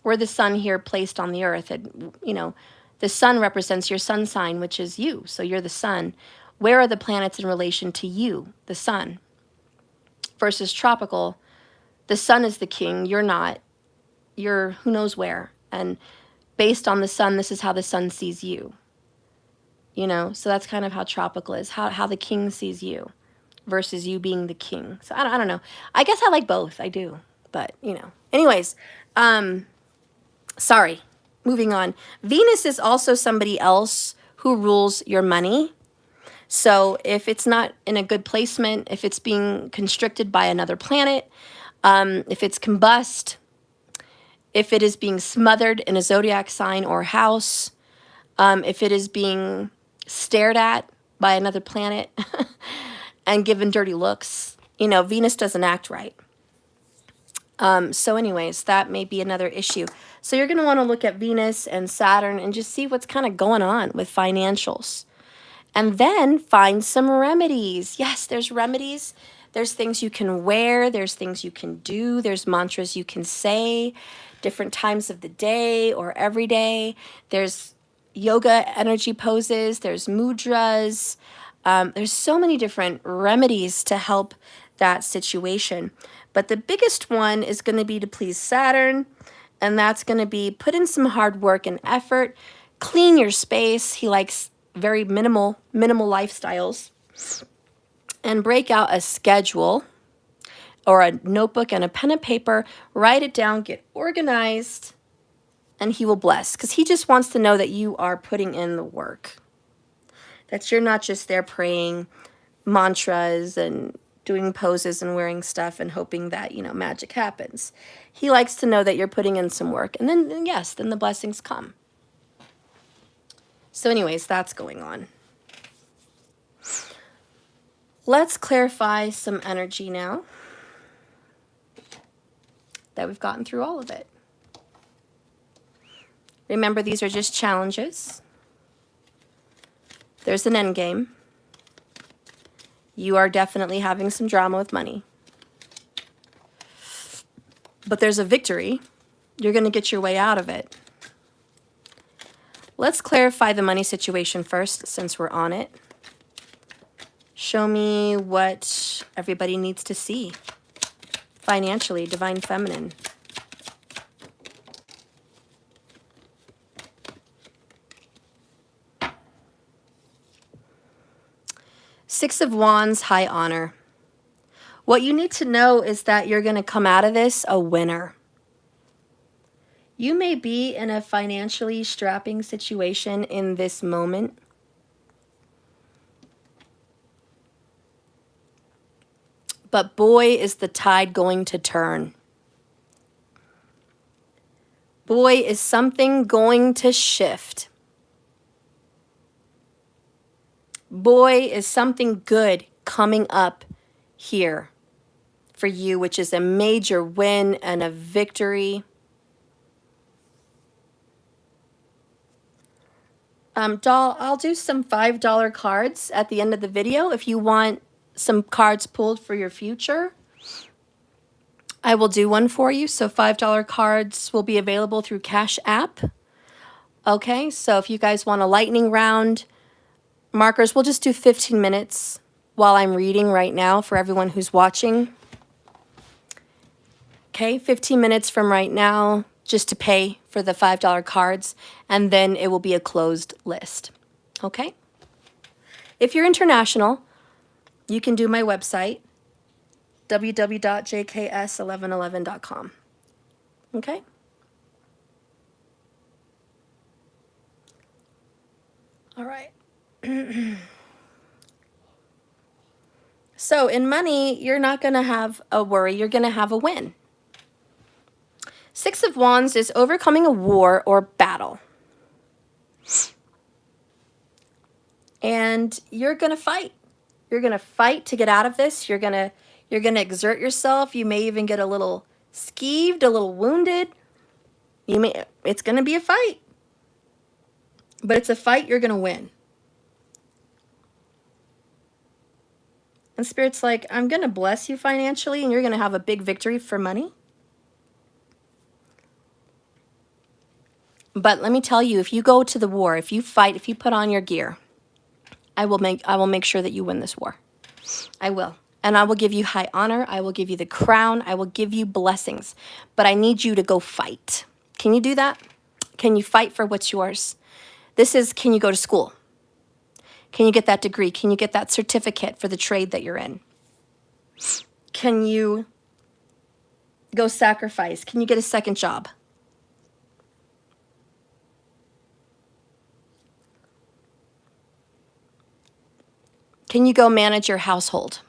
[SPEAKER 1] We're the sun here placed on the Earth. And, you know, the sun represents your sun sign, which is you. So you're the sun. Where are the planets in relation to you, the sun? Versus tropical, the sun is the king. You're not. You're who knows where. And based on the sun, this is how the sun sees you. You know, so that's kind of how tropical is, how the king sees you versus you being the king. So I don't know. I guess I like both. I do. But, you know. Anyways, sorry. Moving on. Venus is also somebody else who rules your money. So if it's not in a good placement, if it's being constricted by another planet, if it's combust, if it is being smothered in a zodiac sign or house, if it is being stared at by another planet and given dirty looks, you know, Venus doesn't act right. So anyways, that may be another issue. So you're going to want to look at Venus and Saturn and just see what's kind of going on with financials. And then find some remedies. Yes, there's remedies. There's things you can wear. There's things you can do. There's mantras you can say different times of the day or every day. There's yoga energy poses. There's mudras. There's so many different remedies to help that situation. But the biggest one is going to be to please Saturn. And that's going to be put in some hard work and effort. Clean your space. He likes very minimal lifestyles. And break out a schedule or a notebook and a pen and paper. Write it down. Get organized. And he will bless. Because he just wants to know that you are putting in the work. That you're not just there praying mantras and doing poses and wearing stuff and hoping that, you know, magic happens. He likes to know that you're putting in some work. And then, yes, then the blessings come. So anyways, that's going on. Let's clarify some energy now that we've gotten through all of it. Remember, these are just challenges. There's an end game. You are definitely having some drama with money. But there's a victory. You're going to get your way out of it. Let's clarify the money situation first, since we're on it. Show me what everybody needs to see financially, Divine Feminine. Six of Wands, high honor. What you need to know is that you're going to come out of this a winner. You may be in a financially strapping situation in this moment. But boy, is the tide going to turn. Boy, is something going to shift. Boy, is something good coming up here for you, which is a major win and a victory. Doll, I'll do some $5 cards at the end of the video if you want some cards pulled for your future. I will do one for you. So $5 cards will be available through Cash App. Okay, so if you guys want a lightning round, markers, we'll just do 15 minutes while I'm reading right now for everyone who's watching. Okay, 15 minutes from right now just to pay for the $5 cards, and then it will be a closed list. Okay? If you're international, you can do my website, www.jks1111.com. Okay? All right. So in money, you're not going to have a worry. You're going to have a win. Six of Wands is overcoming a war or battle. And you're going to fight. You're going to fight to get out of this. You're going to exert yourself. You may even get a little skeeved, a little wounded. It's going to be a fight. But it's a fight you're going to win. And Spirit's like, I'm going to bless you financially, and you're going to have a big victory for money. But let me tell you, if you go to the war, if you fight, if you put on your gear, I will make sure that you win this war. I will. And I will give you high honor. I will give you the crown. I will give you blessings. But I need you to go fight. Can you do that? Can you fight for what's yours? This is, can you go to school? Can you get that degree? Can you get that certificate for the trade that you're in? Can you go sacrifice? Can you get a second job? Can you go manage your household?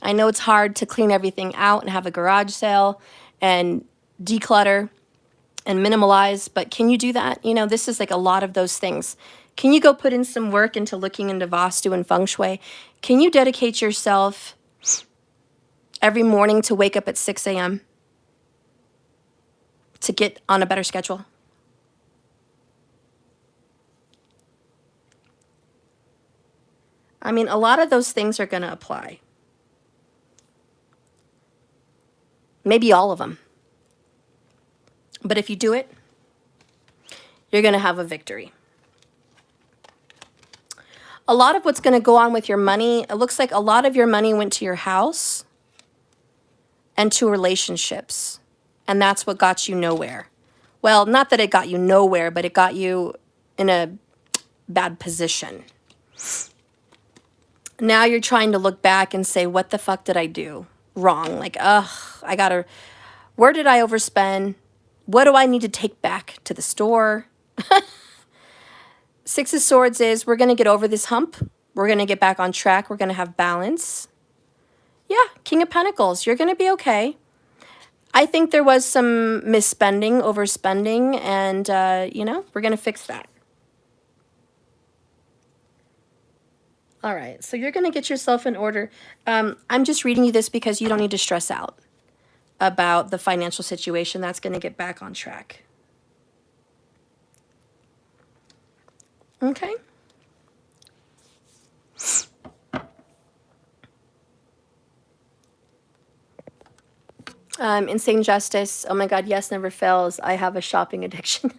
[SPEAKER 1] I know it's hard to clean everything out and have a garage sale and declutter and minimalize, but can you do that? You know, this is like a lot of those things. Can you go put in some work into looking into Vastu and Feng Shui? Can you dedicate yourself every morning to wake up at 6 a.m. to get on a better schedule? I mean, a lot of those things are going to apply. Maybe all of them. But if you do it, you're going to have a victory. A lot of what's going to go on with your money, it looks like a lot of your money went to your house and to relationships. And that's what got you nowhere. Well, not that it got you nowhere, but it got you in a bad position. Now you're trying to look back and say, what the fuck did I do wrong? Like, where did I overspend? What do I need to take back to the store? Six of Swords is, we're going to get over this hump. We're going to get back on track. We're going to have balance. Yeah, King of Pentacles, you're going to be okay. I think there was some misspending, overspending, and, we're going to fix that. All right, so you're going to get yourself in order. I'm just reading you this because you don't need to stress out about the financial situation. That's going to get back on track. Okay. Insane Justice. Oh my God, yes, never fails. I have a shopping addiction.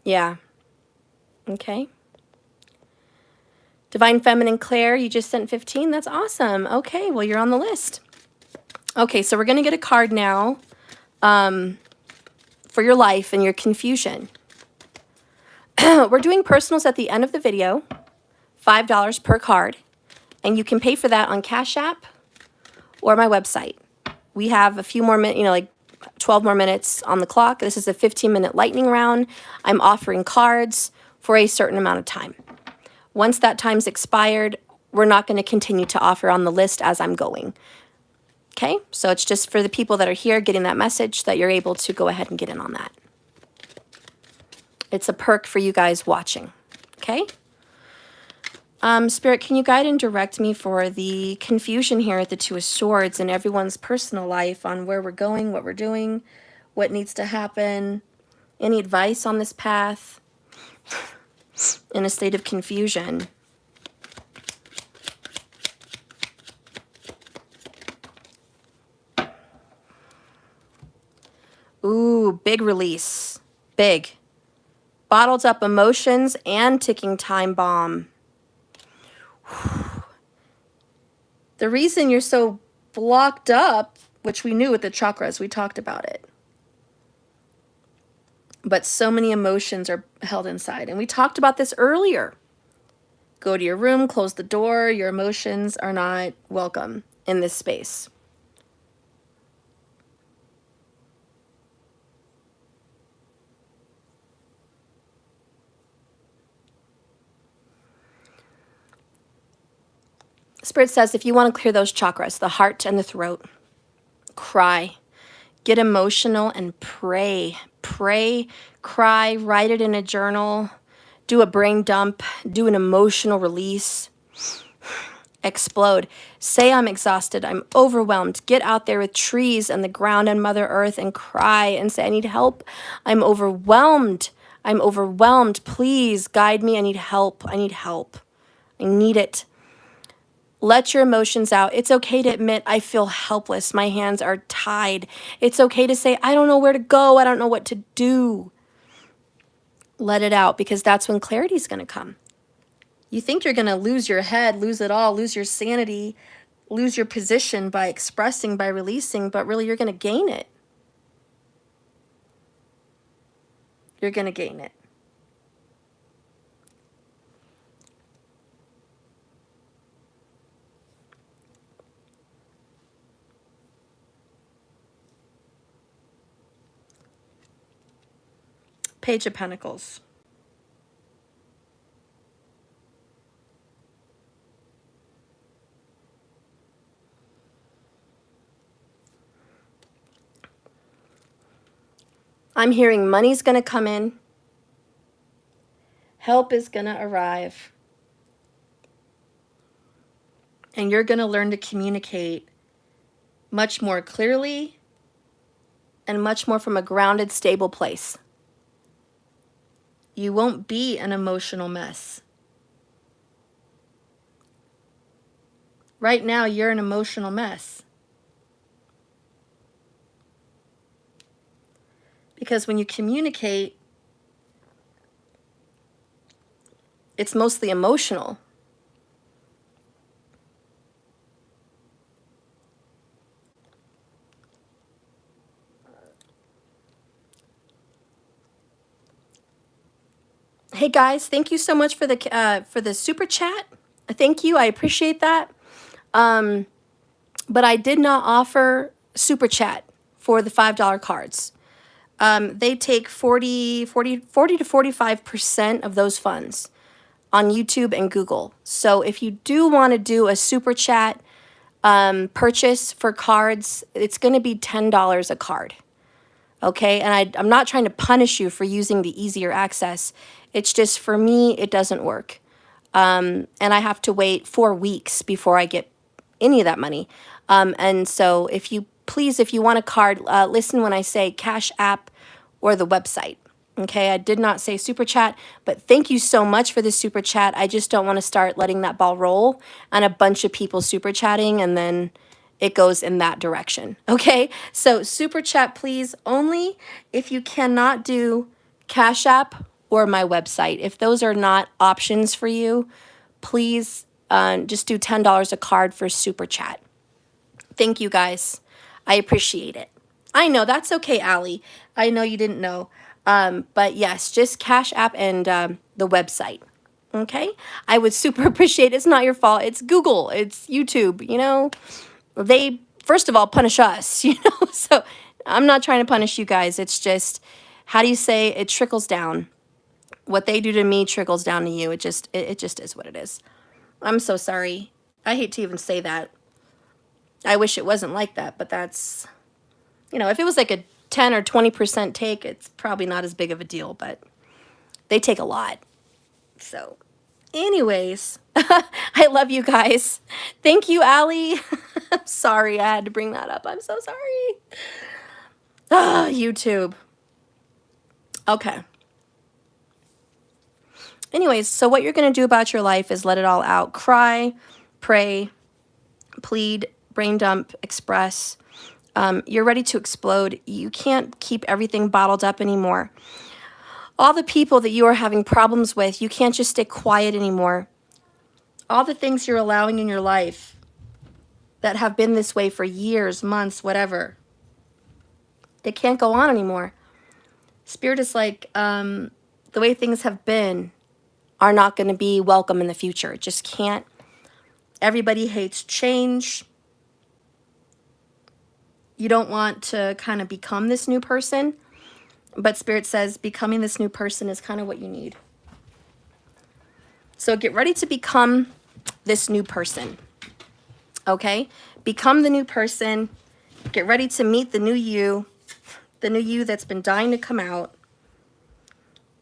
[SPEAKER 1] Yeah. Okay. Divine Feminine Claire, you just sent 15. That's awesome. Okay, well, you're on the list. Okay, so we're going to get a card now for your life and your confusion. We're doing personals at the end of the video, $5 per card, and you can pay for that on Cash App or my website. We have a few more minutes, like 12 more minutes on the clock. This is a 15-minute lightning round. I'm offering cards for a certain amount of time. Once that time's expired, we're not going to continue to offer on the list as I'm going. Okay, so it's just for the people that are here getting that message that you're able to go ahead and get in on that. It's a perk for you guys watching. Okay. Spirit, can you guide and direct me for the confusion here at the Two of Swords in everyone's personal life on where we're going, what we're doing, what needs to happen, any advice on this path in a state of confusion? Ooh, big release. Big. Bottled up emotions and ticking time bomb. The reason you're so blocked up, which we knew with the chakras, we talked about it. But so many emotions are held inside. And we talked about this earlier. Go to your room, close the door. Your emotions are not welcome in this space. Spirit says if you want to clear those chakras, the heart and the throat, cry, get emotional and pray. Pray, cry, write it in a journal, do a brain dump, do an emotional release. Explode. Say, I'm exhausted. I'm overwhelmed. Get out there with trees and the ground and Mother Earth and cry and say, I need help. I'm overwhelmed. I'm overwhelmed. Please guide me. I need help. I need help. I need it. Let your emotions out. It's okay to admit, I feel helpless. My hands are tied. It's okay to say, I don't know where to go. I don't know what to do. Let it out, because that's when clarity is going to come. You think you're going to lose your head, lose it all, lose your sanity, lose your position by expressing, by releasing, but really you're going to gain it. You're going to gain it. Page of Pentacles. I'm hearing money's going to come in. Help is going to arrive. And you're going to learn to communicate much more clearly and much more from a grounded, stable place. You won't be an emotional mess. Right now, you're an emotional mess. Because when you communicate, it's mostly emotional. Hey guys, thank you so much for the super chat. Thank you, I appreciate that. But I did not offer super chat for the $5 cards. They take 40 to 45% of those funds on YouTube and Google. So if you do want to do a super chat purchase for cards, it's going to be $10 a card. Okay, and I'm not trying to punish you for using the easier access. It's just, for me, it doesn't work. And I have to wait 4 weeks before I get any of that money. And so if you want a card, listen when I say Cash App or the website. Okay, I did not say super chat, but thank you so much for the super chat. I just don't want to start letting that ball roll and a bunch of people super chatting and then it goes in that direction. Okay, so super chat, please, only if you cannot do Cash App or my website. If those are not options for you, please just do $10 a card for super chat. Thank you guys. I appreciate it. I know, that's okay, Allie. I know you didn't know. But yes, just Cash App and the website. Okay? I would super appreciate it. It's not your fault. It's Google. It's YouTube. You know, they, first of all, punish us. You know, so I'm not trying to punish you guys. It's just, how do you say, it trickles down. What they do to me trickles down to you. It just is what it is. I'm so sorry. I hate to even say that. I wish it wasn't like that, but that's, you know, if it was like a 10 or 20% take, it's probably not as big of a deal, but they take a lot. So anyways, I love you guys. Thank you, Allie. I'm sorry I had to bring that up. I'm so sorry. Ah, YouTube. Okay. Anyways, so what you're going to do about your life is let it all out. Cry, pray, plead, brain dump, express. You're ready to explode. You can't keep everything bottled up anymore. All the people that you are having problems with, you can't just stay quiet anymore. All the things you're allowing in your life that have been this way for years, months, whatever, it can't go on anymore. Spirit is like, the way things have been are not going to be welcome in the future. It just can't. Everybody hates change. You don't want to kind of become this new person, but Spirit says becoming this new person is kind of what you need. So get ready to become this new person, okay? Become the new person. Get ready to meet the new you that's been dying to come out.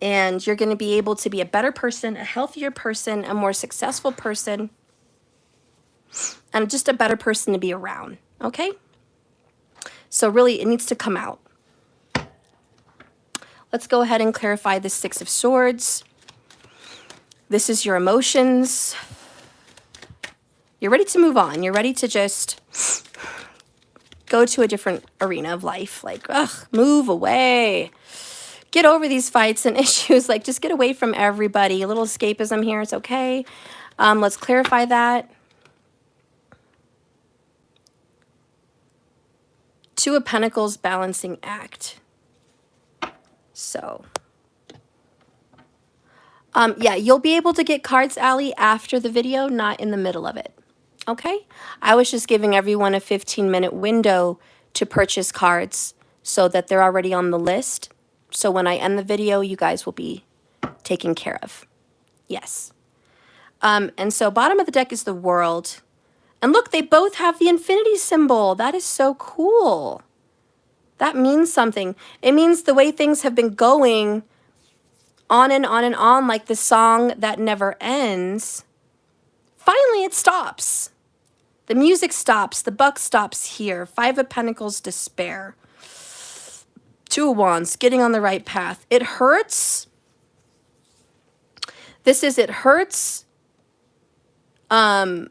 [SPEAKER 1] And you're going to be able to be a better person, a healthier person, a more successful person. and just a better person to be around, okay? So really, it needs to come out. Let's go ahead and clarify the Six of Swords. This is your emotions. You're ready to move on. You're ready to just go to a different arena of life. Like, ugh, move away. Get over these fights and issues. Like, just get away from everybody. A little escapism here. It's okay. Let's clarify that. Two of Pentacles, balancing act. So, yeah, you'll be able to get cards, Allie, after the video, not in the middle of it. Okay? I was just giving everyone a 15-minute window to purchase cards so that they're already on the list. So when I end the video, you guys will be taken care of. Yes. And so bottom of the deck is the World. And look, they both have the infinity symbol. That is so cool. That means something. It means the way things have been going on and on and on, like the song that never ends. Finally, it stops. The music stops. The buck stops here. Five of Pentacles, despair. Two of Wands, getting on the right path. It hurts. This is, it hurts. God,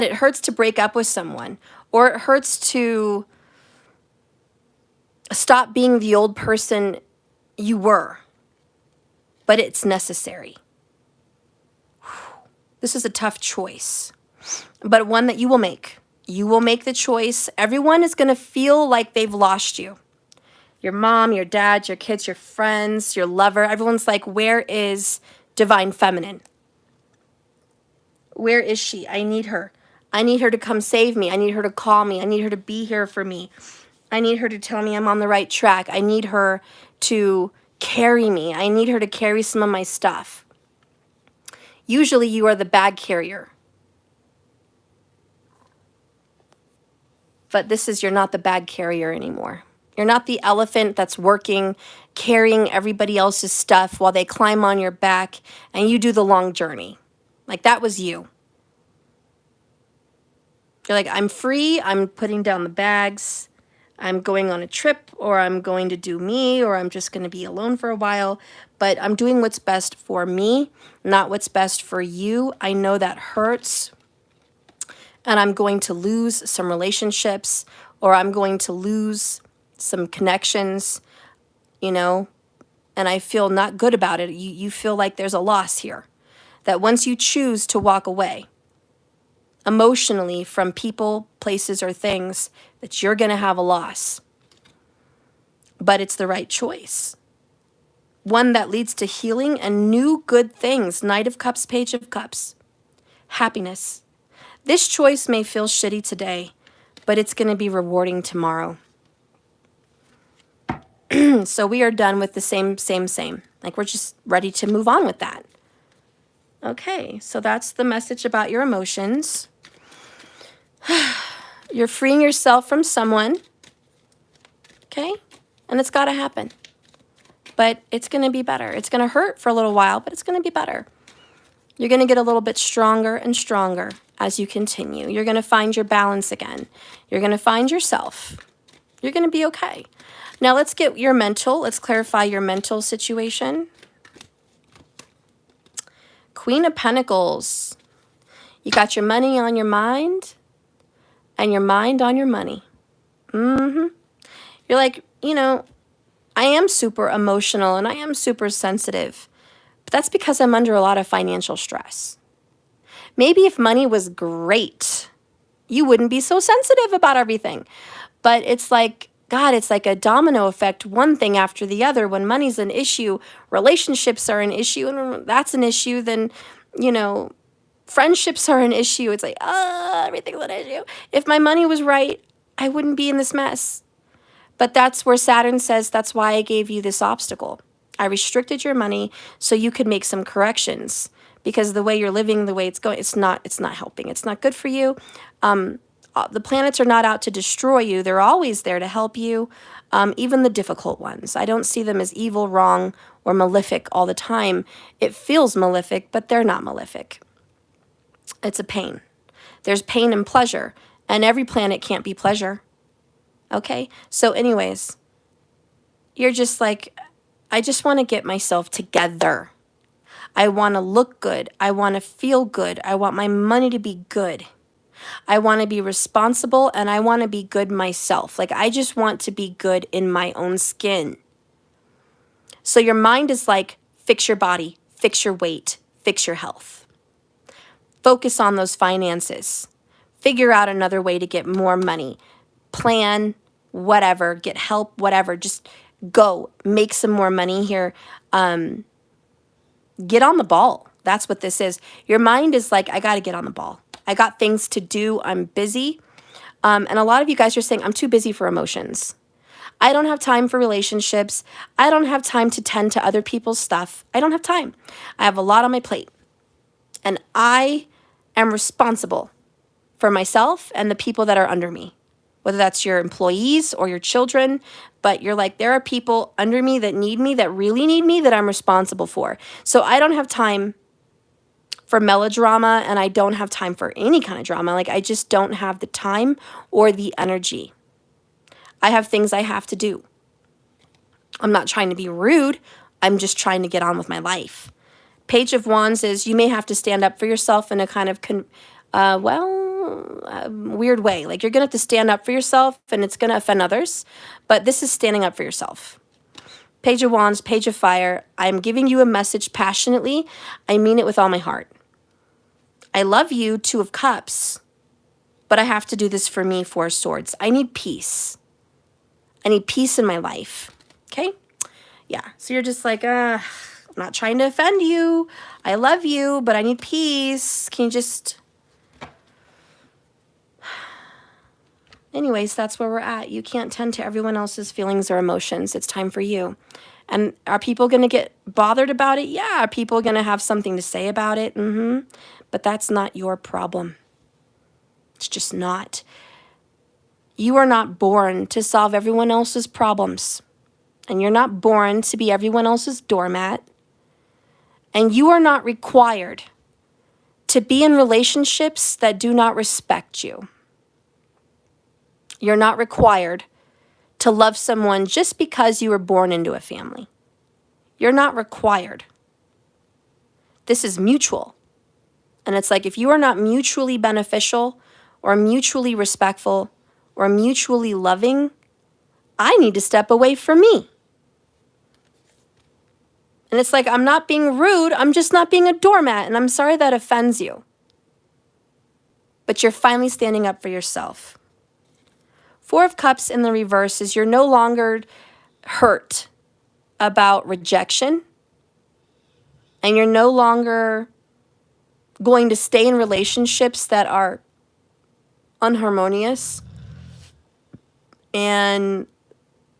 [SPEAKER 1] it hurts to break up with someone. Or it hurts to stop being the old person you were. But it's necessary. This is a tough choice, but one that you will make. You will make the choice. Everyone is going to feel like they've lost you. Your mom, your dad, your kids, your friends, your lover. Everyone's like, where is divine feminine? Where is she? I need her. I need her to come save me. I need her to call me. I need her to be here for me. I need her to tell me I'm on the right track. I need her to carry me. I need her to carry some of my stuff. Usually you are the bag carrier. But this is, you're not the bag carrier anymore. You're not the elephant that's working, carrying everybody else's stuff while they climb on your back and you do the long journey. Like, that was you. You're like, I'm free, I'm putting down the bags, I'm going on a trip, or I'm going to do me, or I'm just going to be alone for a while, but I'm doing what's best for me, not what's best for you. I know that hurts, and I'm going to lose some relationships, or I'm going to lose some connections, you know, and I feel not good about it. You feel like there's a loss here, that once you choose to walk away emotionally from people, places, or things, that you're going to have a loss. But it's the right choice. One that leads to healing and new good things. Knight of Cups, Page of Cups. Happiness. This choice may feel shitty today, but it's going to be rewarding tomorrow. So we are done with the same. Like, we're just ready to move on with that. Okay, so that's the message about your emotions. You're freeing yourself from someone, okay? And it's got to happen. But it's going to be better. It's going to hurt for a little while, but it's going to be better. You're going to get a little bit stronger and stronger as you continue. You're going to find your balance again. You're going to find yourself. You're going to be okay. Now let's get your mental. Let's clarify your mental situation. Queen of Pentacles. You got your money on your mind and your mind on your money. You're like, you know, I am super emotional and I am super sensitive, but that's because I'm under a lot of financial stress. Maybe if money was great, you wouldn't be so sensitive about everything. But it's like, God, it's like a domino effect, one thing after the other. When money's an issue, relationships are an issue, and when that's an issue, then, you know, friendships are an issue. It's like, everything's an issue. If my money was right, I wouldn't be in this mess. But that's where Saturn says, that's why I gave you this obstacle. I restricted your money so you could make some corrections, because the way you're living, the way it's going, it's not helping. It's not good for you. The planets are not out to destroy you. They're always there to help you, even the difficult ones. I don't see them as evil, wrong, or malefic all the time. It feels malefic, but they're not malefic. It's a pain. There's pain and pleasure, and every planet can't be pleasure. Okay? So anyways, you're just like, I just want to get myself together. I want to look good. I want to feel good. I want my money to be good. I want to be responsible, and I want to be good myself. Like, I just want to be good in my own skin. So your mind is like, fix your body, fix your weight, fix your health. Focus on those finances. Figure out another way to get more money. Plan, whatever, get help, whatever. Just go, make some more money here. Get on the ball. That's what this is. Your mind is like, I got to get on the ball. I got things to do. I'm busy. And a lot of you guys are saying, I'm too busy for emotions. I don't have time for relationships. I don't have time to tend to other people's stuff. I don't have time. I have a lot on my plate. And I am responsible for myself and the people that are under me, whether that's your employees or your children. But you're like, there are people under me, that really need me, that I'm responsible for. So I don't have time for melodrama, and I don't have time for any kind of drama. Like, I just don't have the time or the energy. I have things I have to do. I'm not trying to be rude. I'm just trying to get on with my life. Page of Wands is, you may have to stand up for yourself in a kind of, weird way. Like, you're going to have to stand up for yourself, and it's going to offend others. But this is standing up for yourself. Page of Wands, Page of Fire. I'm giving you a message passionately. I mean it with all my heart. I love you, Two of Cups. But I have to do this for me, Four of Swords. I need peace. I need peace in my life. Okay? Yeah. So you're just like, I'm not trying to offend you. I love you, but I need peace. Can you just... Anyways, that's where we're at. You can't tend to everyone else's feelings or emotions. It's time for you. And are people going to get bothered about it? Yeah. Are people going to have something to say about it? But that's not your problem. It's just not. You are not born to solve everyone else's problems. And you're not born to be everyone else's doormat. And you are not required to be in relationships that do not respect you. You're not required to love someone just because you were born into a family. You're not required. This is mutual. And it's like, if you are not mutually beneficial or mutually respectful or mutually loving, I need to step away from me. And it's like, I'm not being rude. I'm just not being a doormat. And I'm sorry that offends you. But you're finally standing up for yourself. Four of Cups in the reverse is, you're no longer hurt about rejection. And you're no longer going to stay in relationships that are unharmonious. And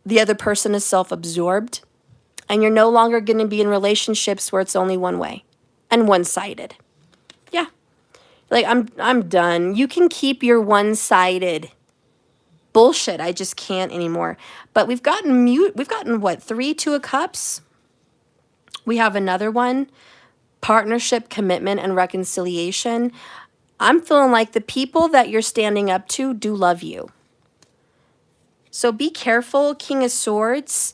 [SPEAKER 1] the other person is self-absorbed. And you're no longer going to be in relationships where it's only one way and one-sided. Yeah. Like, I'm done. You can keep your one-sided bullshit. I just can't anymore. But we've gotten what, 3 Two of Cups? We have another one, partnership, commitment, and reconciliation. I'm feeling like the people that you're standing up to do love you. So be careful, King of Swords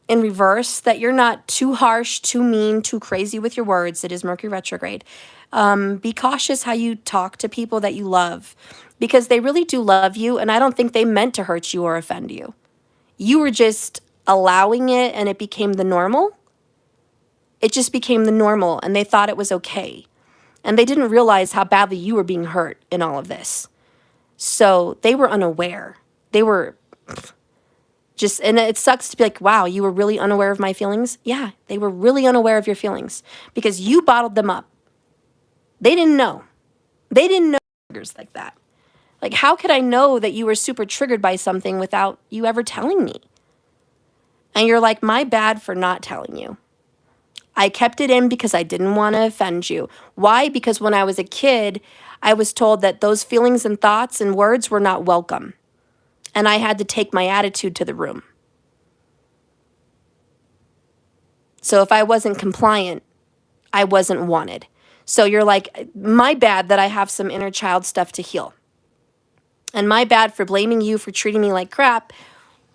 [SPEAKER 1] in reverse, that you're not too harsh, too mean, too crazy with your words. It is Mercury retrograde. Be cautious how you talk to people that you love, because they really do love you, and I don't think they meant to hurt you or offend you. You were just allowing it, and it became the normal. It just became the normal, and they thought it was okay. And they didn't realize how badly you were being hurt in all of this. So they were unaware. They were just, and it sucks to be like, wow, you were really unaware of my feelings? Yeah, they were really unaware of your feelings because you bottled them up. They didn't know. They didn't know triggers like that. Like, how could I know that you were super triggered by something without you ever telling me? And you're like, my bad for not telling you. I kept it in because I didn't want to offend you. Why? Because when I was a kid, I was told that those feelings and thoughts and words were not welcome. And I had to take my attitude to the room. So if I wasn't compliant, I wasn't wanted. So you're like, my bad that I have some inner child stuff to heal. And my bad for blaming you for treating me like crap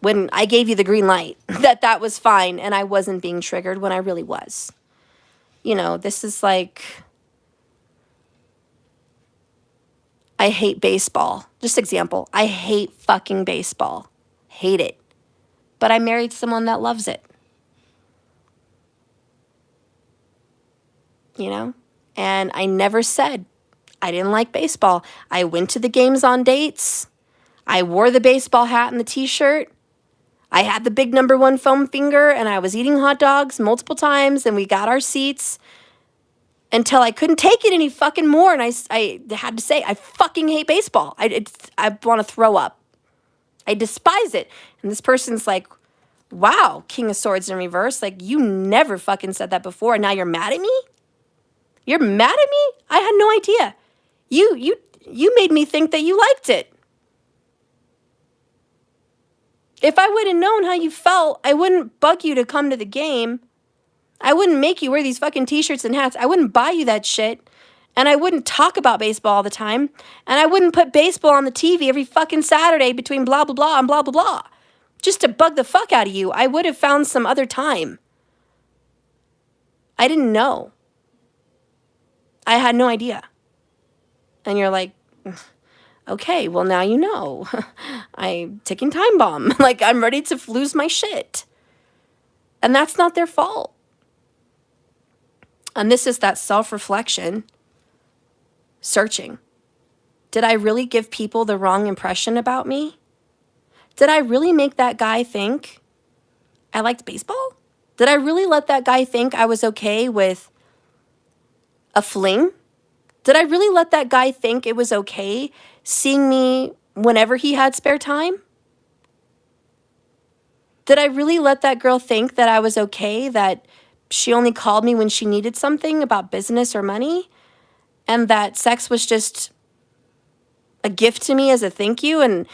[SPEAKER 1] when I gave you the green light, that was fine and I wasn't being triggered when I really was. You know, this is like, I hate baseball. Just example, I hate fucking baseball. Hate it. But I married someone that loves it. You know? And I never said I didn't like baseball. I went to the games on dates. I wore the baseball hat and the t-shirt. I had the big number 1 foam finger and I was eating hot dogs multiple times and we got our seats until I couldn't take it any fucking more. And I had to say, I fucking hate baseball. I want to throw up. I despise it. And this person's like, wow, King of Swords in reverse. Like, you never fucking said that before. And now you're mad at me? You're mad at me? I had no idea. You made me think that you liked it. If I would have known how you felt, I wouldn't bug you to come to the game. I wouldn't make you wear these fucking t-shirts and hats. I wouldn't buy you that shit. And I wouldn't talk about baseball all the time. And I wouldn't put baseball on the TV every fucking Saturday between blah, blah, blah and blah, blah, blah. Just to bug the fuck out of you. I would have found some other time. I didn't know. I had no idea. And you're like, okay, well, now you know. I'm ticking time bomb. Like, I'm ready to lose my shit. And that's not their fault. And this is that self-reflection, searching. Did I really give people the wrong impression about me? Did I really make that guy think I liked baseball? Did I really let that guy think I was okay with a fling? Did I really let that guy think it was okay seeing me whenever he had spare time? Did I really let that girl think that I was okay, that she only called me when she needed something about business or money, and that sex was just a gift to me as a thank you, and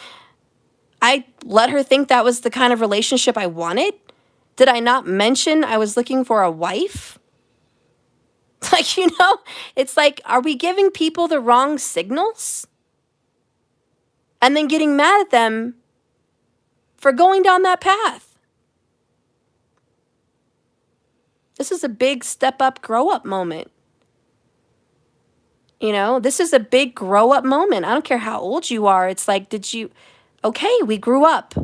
[SPEAKER 1] I let her think that was the kind of relationship I wanted? Did I not mention I was looking for a wife? Like, you know, it's like, are we giving people the wrong signals? And then getting mad at them for going down that path. This is a big step up, grow up moment. You know, this is a big grow up moment. I don't care how old you are. It's like, okay, we grew up.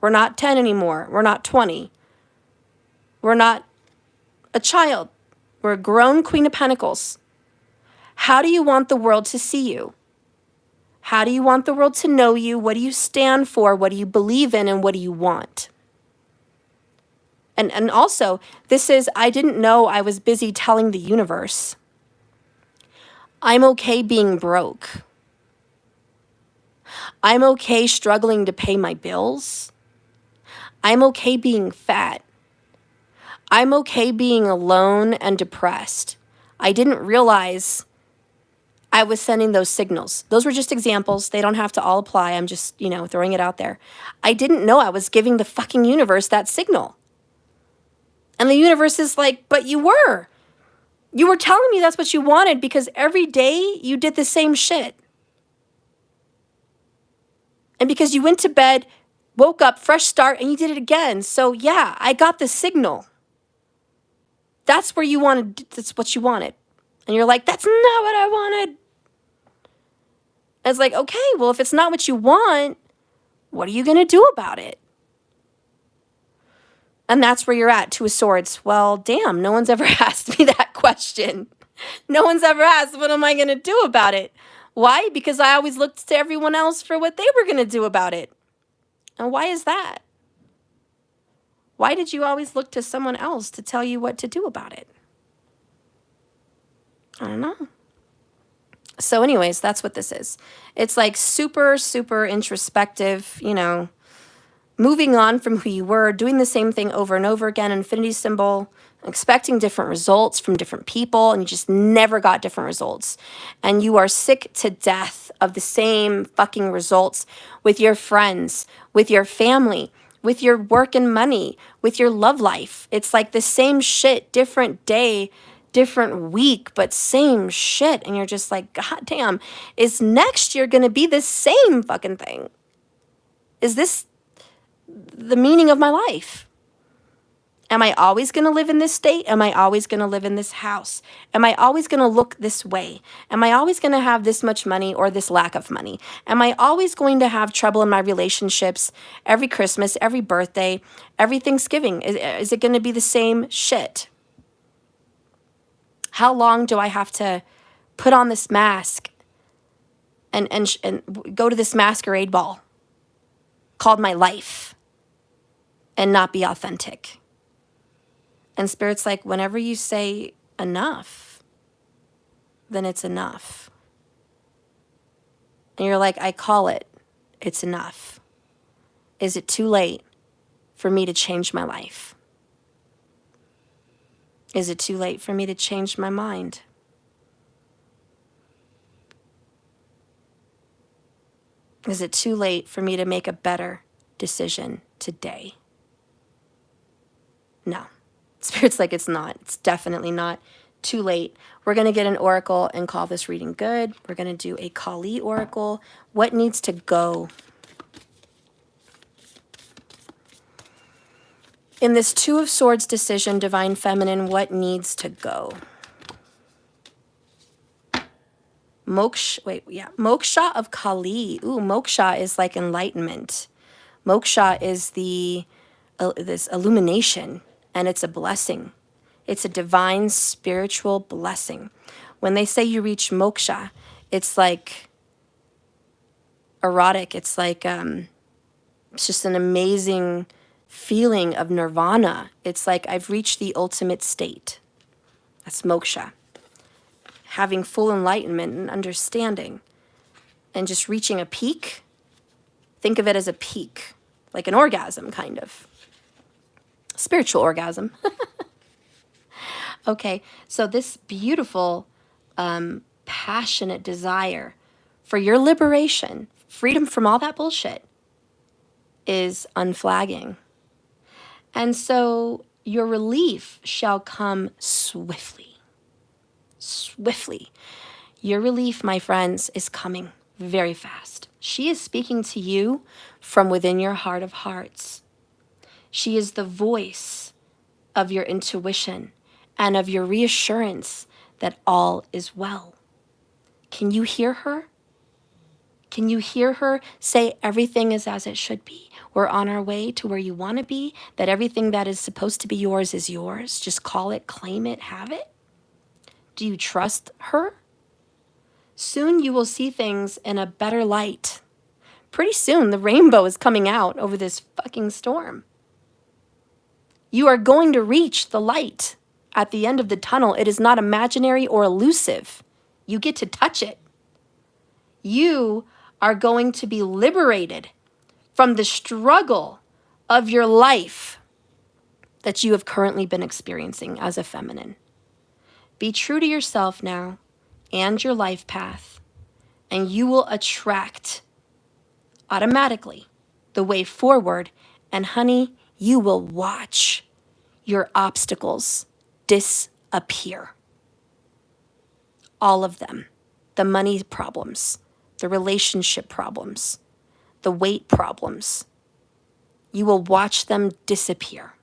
[SPEAKER 1] We're not 10 anymore. We're not 20. We're not a child. We're a grown Queen of Pentacles. How do you want the world to see you? How do you want the world to know you? What do you stand for? What do you believe in? And what do you want? And also, this is, I didn't know I was busy telling the universe, I'm okay being broke. I'm okay struggling to pay my bills. I'm okay being fat. I'm okay being alone and depressed. I didn't realize I was sending those signals. Those were just examples. They don't have to all apply. I'm just, throwing it out there. I didn't know I was giving the fucking universe that signal. And the universe is like, but you were. You were telling me that's what you wanted because every day you did the same shit. And because you went to bed, woke up, fresh start, and you did it again. So yeah, I got the signal. That's where you wanted, that's what you wanted. And you're like, that's not what I wanted. And it's like, okay, well, if it's not what you want, what are you going to do about it? And that's where you're at, Two of Swords. Well, damn, no one's ever asked me that question. No one's ever asked, what am I going to do about it? Why? Because I always looked to everyone else for what they were going to do about it. And why is that? Why did you always look to someone else to tell you what to do about it? I don't know. So anyways, that's what this is. It's like super, super introspective, moving on from who you were, doing the same thing over and over again, infinity symbol, expecting different results from different people, and you just never got different results. And you are sick to death of the same fucking results with your friends, with your family, with your work and money, with your love life. It's like the same shit, different day, different week, but same shit. And you're just like, God damn, is next year going to be the same fucking thing? Is this the meaning of my life? Am I always going to live in this state? Am I always going to live in this house? Am I always going to look this way? Am I always going to have this much money or this lack of money? Am I always going to have trouble in my relationships every Christmas, every birthday, every Thanksgiving? Is it going to be the same shit? How long do I have to put on this mask and go to this masquerade ball called my life and not be authentic? And Spirit's like, whenever you say enough, then it's enough. And you're like, I call it. It's enough. Is it too late for me to change my life? Is it too late for me to change my mind? Is it too late for me to make a better decision today? No. Spirit's like, it's not. It's definitely not too late. We're going to get an oracle and call this reading good. We're going to do a Kali oracle. What needs to go? In this Two of Swords decision, Divine Feminine, what needs to go? Moksha of Kali. Ooh, moksha is like enlightenment. Moksha is this illumination, and it's a blessing. It's a divine spiritual blessing. When they say you reach moksha, it's like erotic. It's like it's just an amazing feeling of nirvana. It's like I've reached the ultimate state. That's moksha. Having full enlightenment and understanding and just reaching a peak. Think of it as a peak, like an orgasm, kind of. Spiritual orgasm. Okay, so this beautiful, passionate desire for your liberation, freedom from all that bullshit, is unflagging. And so your relief shall come swiftly. Swiftly. Your relief, my friends, is coming very fast. She is speaking to you from within your heart of hearts. She is the voice of your intuition and of your reassurance that all is well. Can you hear her? Can you hear her say everything is as it should be? We're on our way to where you want to be, that everything that is supposed to be yours is yours. Just call it, claim it, have it. Do you trust her? Soon you will see things in a better light. Pretty soon the rainbow is coming out over this fucking storm. You are going to reach the light at the end of the tunnel. It is not imaginary or elusive. You get to touch it. You are going to be liberated from the struggle of your life that you have currently been experiencing as a feminine. Be true to yourself now and your life path, and you will attract automatically the way forward. And honey, you will watch your obstacles disappear. All of them. The money problems, the relationship problems, the weight problems. You will watch them disappear.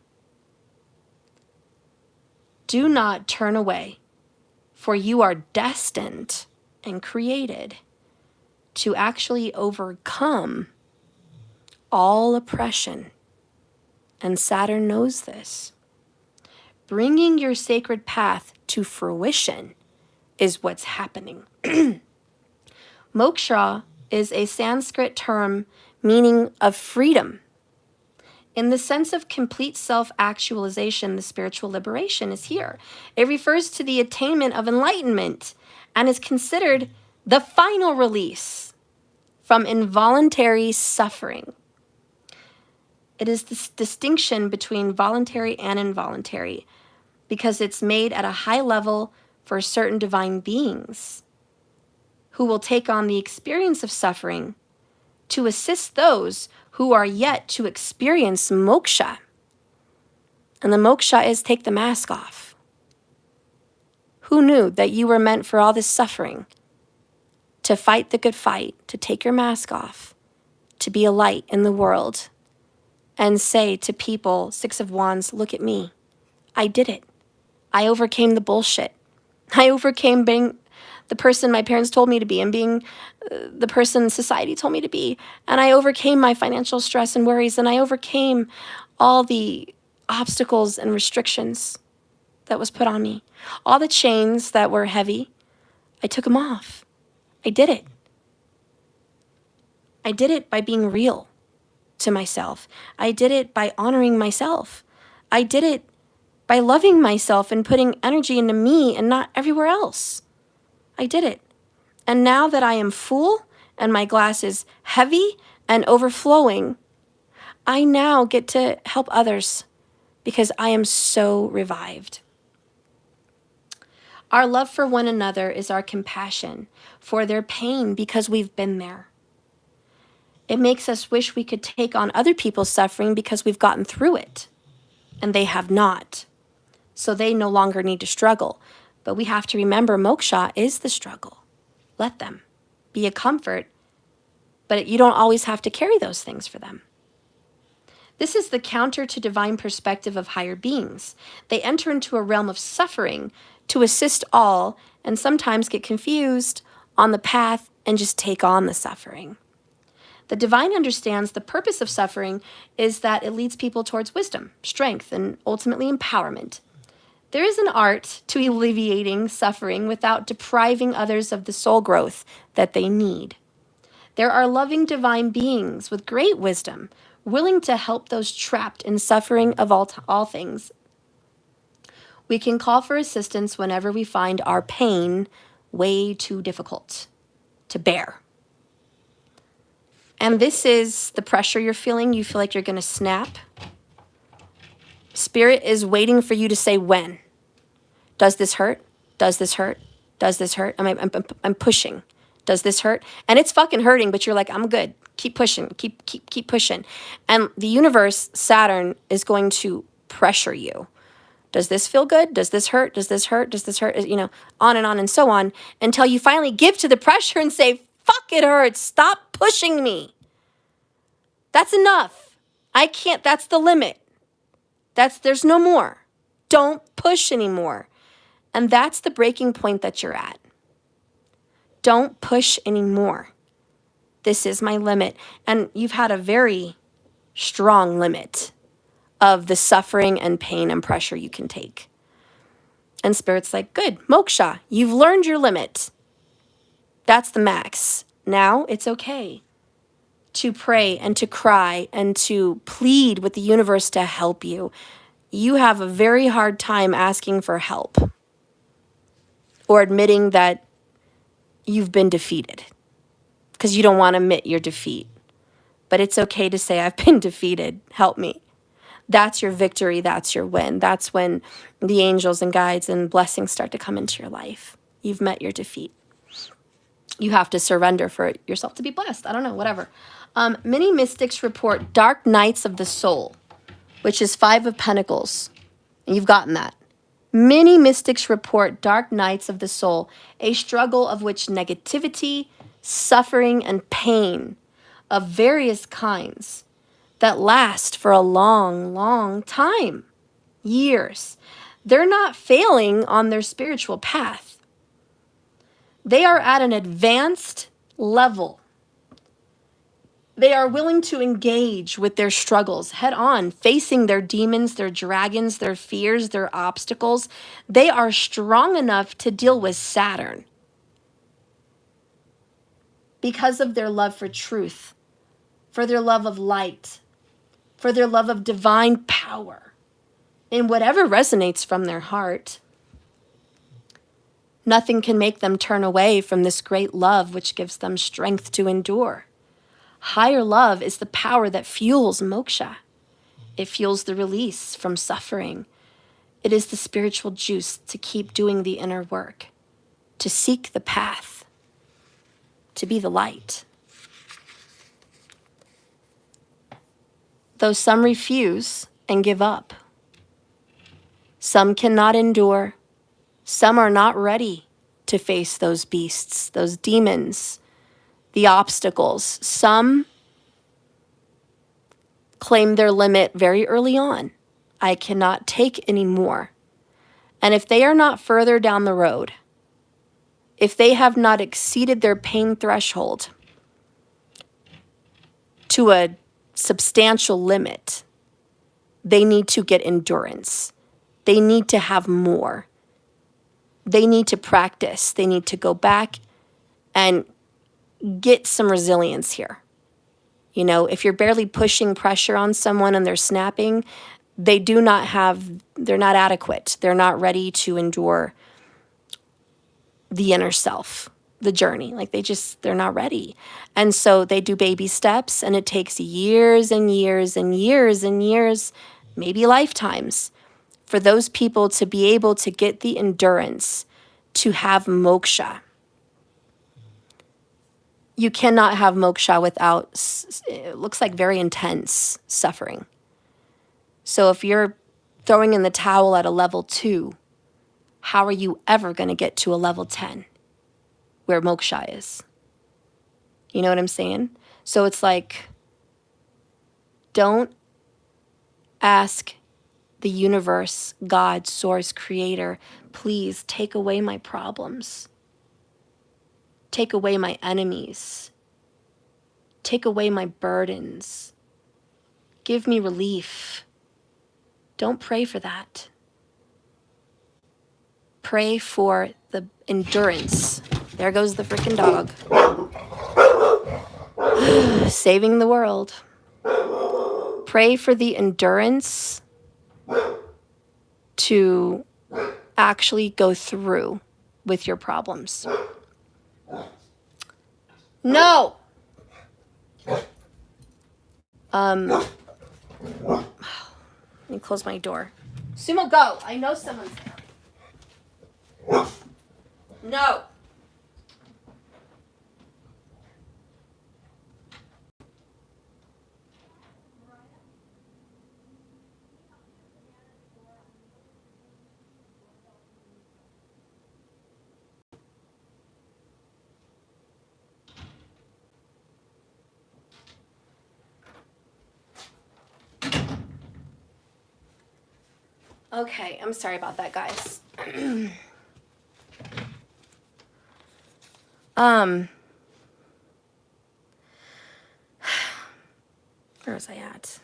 [SPEAKER 1] Do not turn away, for you are destined and created to actually overcome all oppression. And Saturn knows this. Bringing your sacred path to fruition is what's happening. Moksha is a Sanskrit term meaning of freedom. In the sense of complete self-actualization, the spiritual liberation is here. It refers to the attainment of enlightenment and is considered the final release from involuntary suffering. It is this distinction between voluntary and involuntary because it's made at a high level for certain divine beings who will take on the experience of suffering to assist those who are yet to experience moksha. And the moksha is take the mask off. Who knew that you were meant for all this suffering? To fight the good fight, to take your mask off, to be a light in the world, and say to people, Six of Wands, look at me. I did it. I overcame the bullshit. I overcame being the person my parents told me to be and being the person society told me to be. And I overcame my financial stress and worries, and I overcame all the obstacles and restrictions that was put on me. All the chains that were heavy, I took them off. I did it. I did it by being real to myself. I did it by honoring myself. I did it by loving myself and putting energy into me and not everywhere else. I did it. And now that I am full and my glass is heavy and overflowing, I now get to help others because I am so revived. Our love for one another is our compassion for their pain because we've been there. It makes us wish we could take on other people's suffering because we've gotten through it, and they have not. So they no longer need to struggle. But we have to remember moksha is the struggle. Let them be a comfort, but you don't always have to carry those things for them. This is the counter to divine perspective of higher beings. They enter into a realm of suffering to assist all and sometimes get confused on the path and just take on the suffering. The divine understands the purpose of suffering is that it leads people towards wisdom, strength, and ultimately empowerment. There is an art to alleviating suffering without depriving others of the soul growth that they need. There are loving divine beings with great wisdom, willing to help those trapped in suffering of all things. We can call for assistance whenever we find our pain way too difficult to bear. And this is the pressure you're feeling. You feel like you're going to snap. Spirit is waiting for you to say when. Does this hurt? Does this hurt? Does this hurt? I'm pushing. Does this hurt? And it's fucking hurting, but you're like, I'm good. Keep pushing. Keep pushing. And the universe, Saturn, is going to pressure you. Does this feel good? Does this hurt? Does this hurt? Does this hurt? You know, on and so on, until you finally give to the pressure and say, fuck, it hurts. Stop pushing me. That's enough. I can't. That's the limit. There's no more. Don't push anymore. And that's the breaking point that you're at. Don't push anymore. This is my limit. And you've had a very strong limit of the suffering and pain and pressure you can take. And Spirit's like, good, moksha, you've learned your limit. That's the max. Now it's okay to pray and to cry and to plead with the universe to help you. You have a very hard time asking for help or admitting that you've been defeated because you don't want to admit your defeat. But it's okay to say, I've been defeated. Help me. That's your victory. That's your win. That's when the angels and guides and blessings start to come into your life. You've met your defeat. You have to surrender for yourself to be blessed. I don't know, whatever. Many mystics report dark nights of the soul, which is 5 of Pentacles. And you've gotten that. Many mystics report dark nights of the soul, a struggle of which negativity, suffering, and pain of various kinds that last for a long, long time, years. They're not failing on their spiritual path. They are at an advanced level. They are willing to engage with their struggles head on, facing their demons, their dragons, their fears, their obstacles. They are strong enough to deal with Saturn because of their love for truth, for their love of light, for their love of divine power, in whatever resonates from their heart. Nothing can make them turn away from this great love which gives them strength to endure. Higher love is the power that fuels moksha. It fuels the release from suffering. It is the spiritual juice to keep doing the inner work, to seek the path, to be the light. Though some refuse and give up, some cannot endure, Some are not ready to face those beasts, those demons, the obstacles. Some claim their limit very early on. I cannot take any more. And if they are not further down the road, if they have not exceeded their pain threshold to a substantial limit, they need to get endurance. They need to have more. They need to practice. They need to go back and get some resilience here. You know, if you're barely pushing pressure on someone and they're snapping, they're not adequate. They're not ready to endure the inner self, the journey. Like they're not ready. And so they do baby steps, and it takes years and years and years and years, maybe lifetimes, for those people to be able to get the endurance to have moksha. You cannot have moksha without, it looks like, very intense suffering. So if you're throwing in the towel at a level 2, how are you ever going to get to a level 10 where moksha is? You know what I'm saying? So it's like, don't ask the universe, God, source, creator, please take away my problems. Take away my enemies. Take away my burdens. Give me relief. Don't pray for that. Pray for the endurance. There goes the freaking dog. Saving the world. Pray for the endurance to actually go through with your problems. No! Let me close my door. Sumo, go! I know someone's there. No! Okay, I'm sorry about that, guys. Where was I at?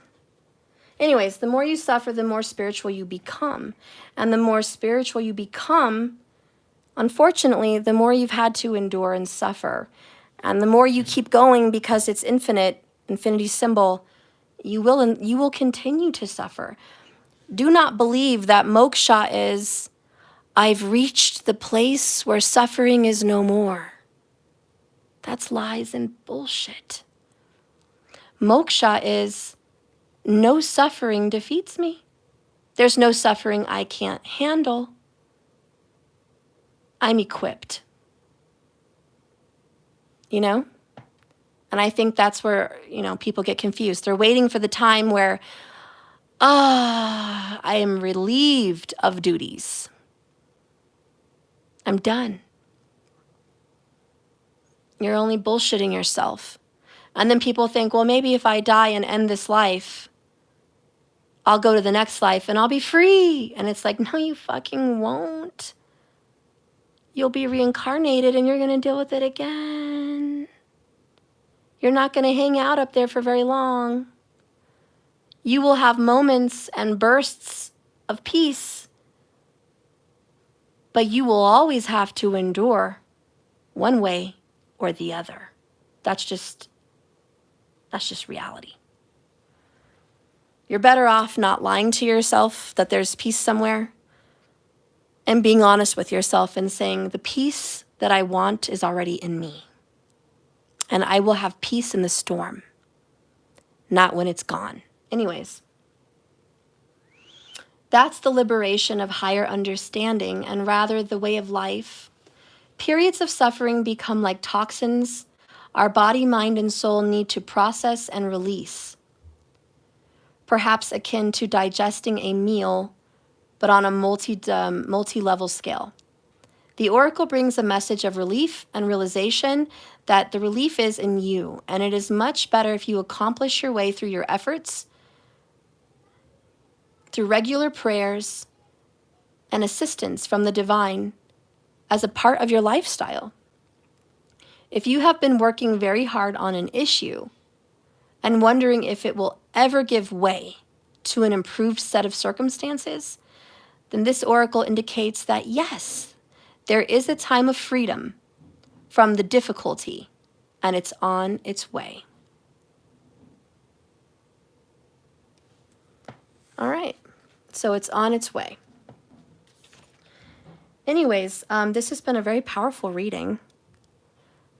[SPEAKER 1] Anyways, the more you suffer, the more spiritual you become. And the more spiritual you become, unfortunately, the more you've had to endure and suffer. And the more you keep going because it's infinite, infinity symbol, you will continue to suffer. Do not believe that moksha is, I've reached the place where suffering is no more. That's lies and bullshit. Moksha is, no suffering defeats me. There's no suffering I can't handle. I'm equipped. You know? And I think that's where, people get confused. They're waiting for the time where, I am relieved of duties. I'm done. You're only bullshitting yourself. And then people think, well, maybe if I die and end this life, I'll go to the next life and I'll be free. And it's like, no, you fucking won't. You'll be reincarnated and you're going to deal with it again. You're not going to hang out up there for very long. You will have moments and bursts of peace, but you will always have to endure one way or the other. That's just reality. You're better off not lying to yourself that there's peace somewhere and being honest with yourself and saying, the peace that I want is already in me. And I will have peace in the storm, not when it's gone. Anyways, that's the liberation of higher understanding and rather the way of life. Periods of suffering become like toxins our body, mind, and soul need to process and release. Perhaps akin to digesting a meal, but on a multi-level scale. The oracle brings a message of relief and realization that the relief is in you, and it is much better if you accomplish your way through your efforts, through regular prayers and assistance from the divine as a part of your lifestyle. If you have been working very hard on an issue and wondering if it will ever give way to an improved set of circumstances, then this oracle indicates that yes, there is a time of freedom from the difficulty, and it's on its way. All right, so it's on its way. Anyways, this has been a very powerful reading.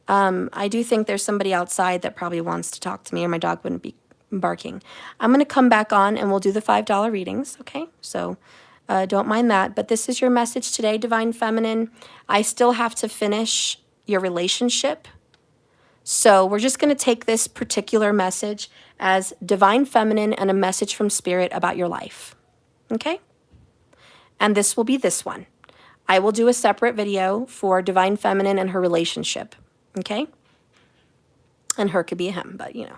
[SPEAKER 1] I do think there's somebody outside that probably wants to talk to me, or my dog wouldn't be barking. I'm going to come back on and we'll do the $5 readings, okay? So don't mind that. But this is your message today, Divine Feminine. I still have to finish your relationship. So we're just going to take this particular message as Divine Feminine and a message from Spirit about your life, okay? And this will be this one. I will do a separate video for Divine Feminine and her relationship, okay? And her could be a him, but you know.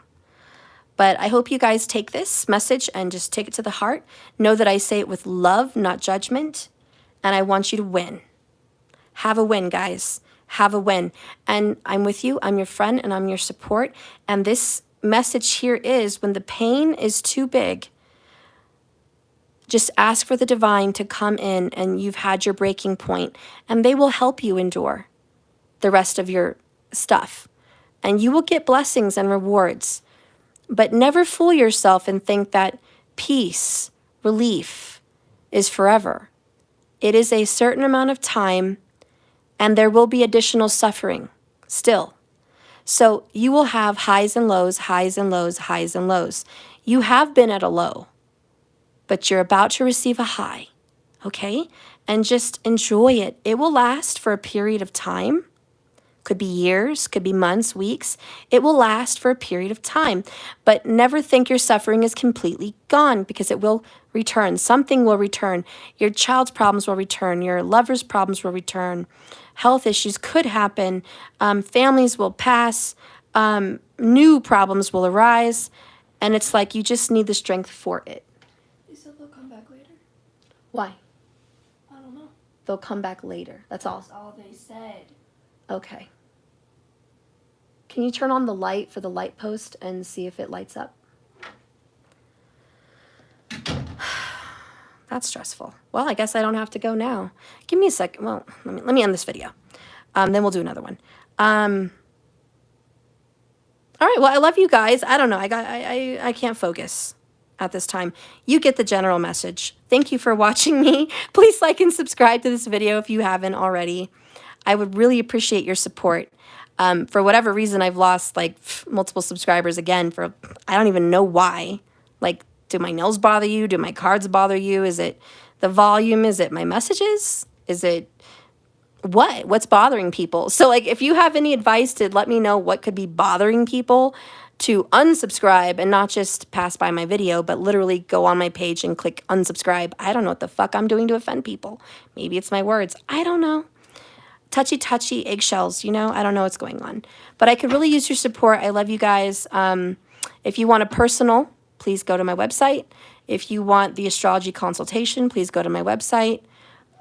[SPEAKER 1] But I hope you guys take this message and just take it to the heart. Know that I say it with love, not judgment. And I want you to win. Have a win, guys. Have a win. And I'm with you. I'm your friend and I'm your support. And this message here is when the pain is too big, just ask for the divine to come in and you've had your breaking point, and they will help you endure the rest of your stuff. And you will get blessings and rewards. But never fool yourself and think that peace, relief is forever. It is a certain amount of time, and there will be additional suffering still. So you will have highs and lows, highs and lows, highs and lows. You have been at a low, but you're about to receive a high, okay? And just enjoy it. It will last for a period of time. Could be years, could be months, weeks. It will last for a period of time. But never think your suffering is completely gone, because it will return. Something will return. Your child's problems will return. Your lover's problems will return. Health issues could happen. Families will pass. New problems will arise. And it's like you just need the strength for it.
[SPEAKER 2] They said they'll come back later.
[SPEAKER 1] Why?
[SPEAKER 2] I don't know.
[SPEAKER 1] They'll come back later. That's all.
[SPEAKER 2] That's all they said.
[SPEAKER 1] Okay. Can you turn on the light for the light post and see if it lights up? That's stressful. Well, I guess I don't have to go now. Give me a second. Well, let me end this video. Then we'll do another one. All right. Well, I love you guys. I don't know. I can't focus at this time. You get the general message. Thank you for watching me. Please like and subscribe to this video if you haven't already. I would really appreciate your support. For whatever reason, I've lost like multiple subscribers again for, I don't even know why. Like, do my nails bother you? Do my cards bother you? Is it the volume? Is it my messages? Is it what? What's bothering people? So like, if you have any advice to let me know what could be bothering people, to unsubscribe and not just pass by my video, but literally go on my page and click unsubscribe. I don't know what the fuck I'm doing to offend people. Maybe it's my words. I don't know. Touchy eggshells, you know, I don't know what's going on, but I could really use your support. I love you guys. If you want a personal, please go to my website. If you want the astrology consultation, please go to my website.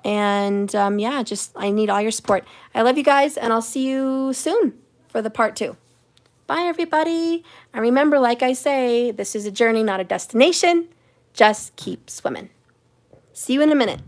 [SPEAKER 1] And yeah, just, I need all your support. I love you guys, and I'll see you soon for the part 2. Bye, everybody. And remember, like I say, this is a journey, not a destination. Just keep swimming. See you in a minute.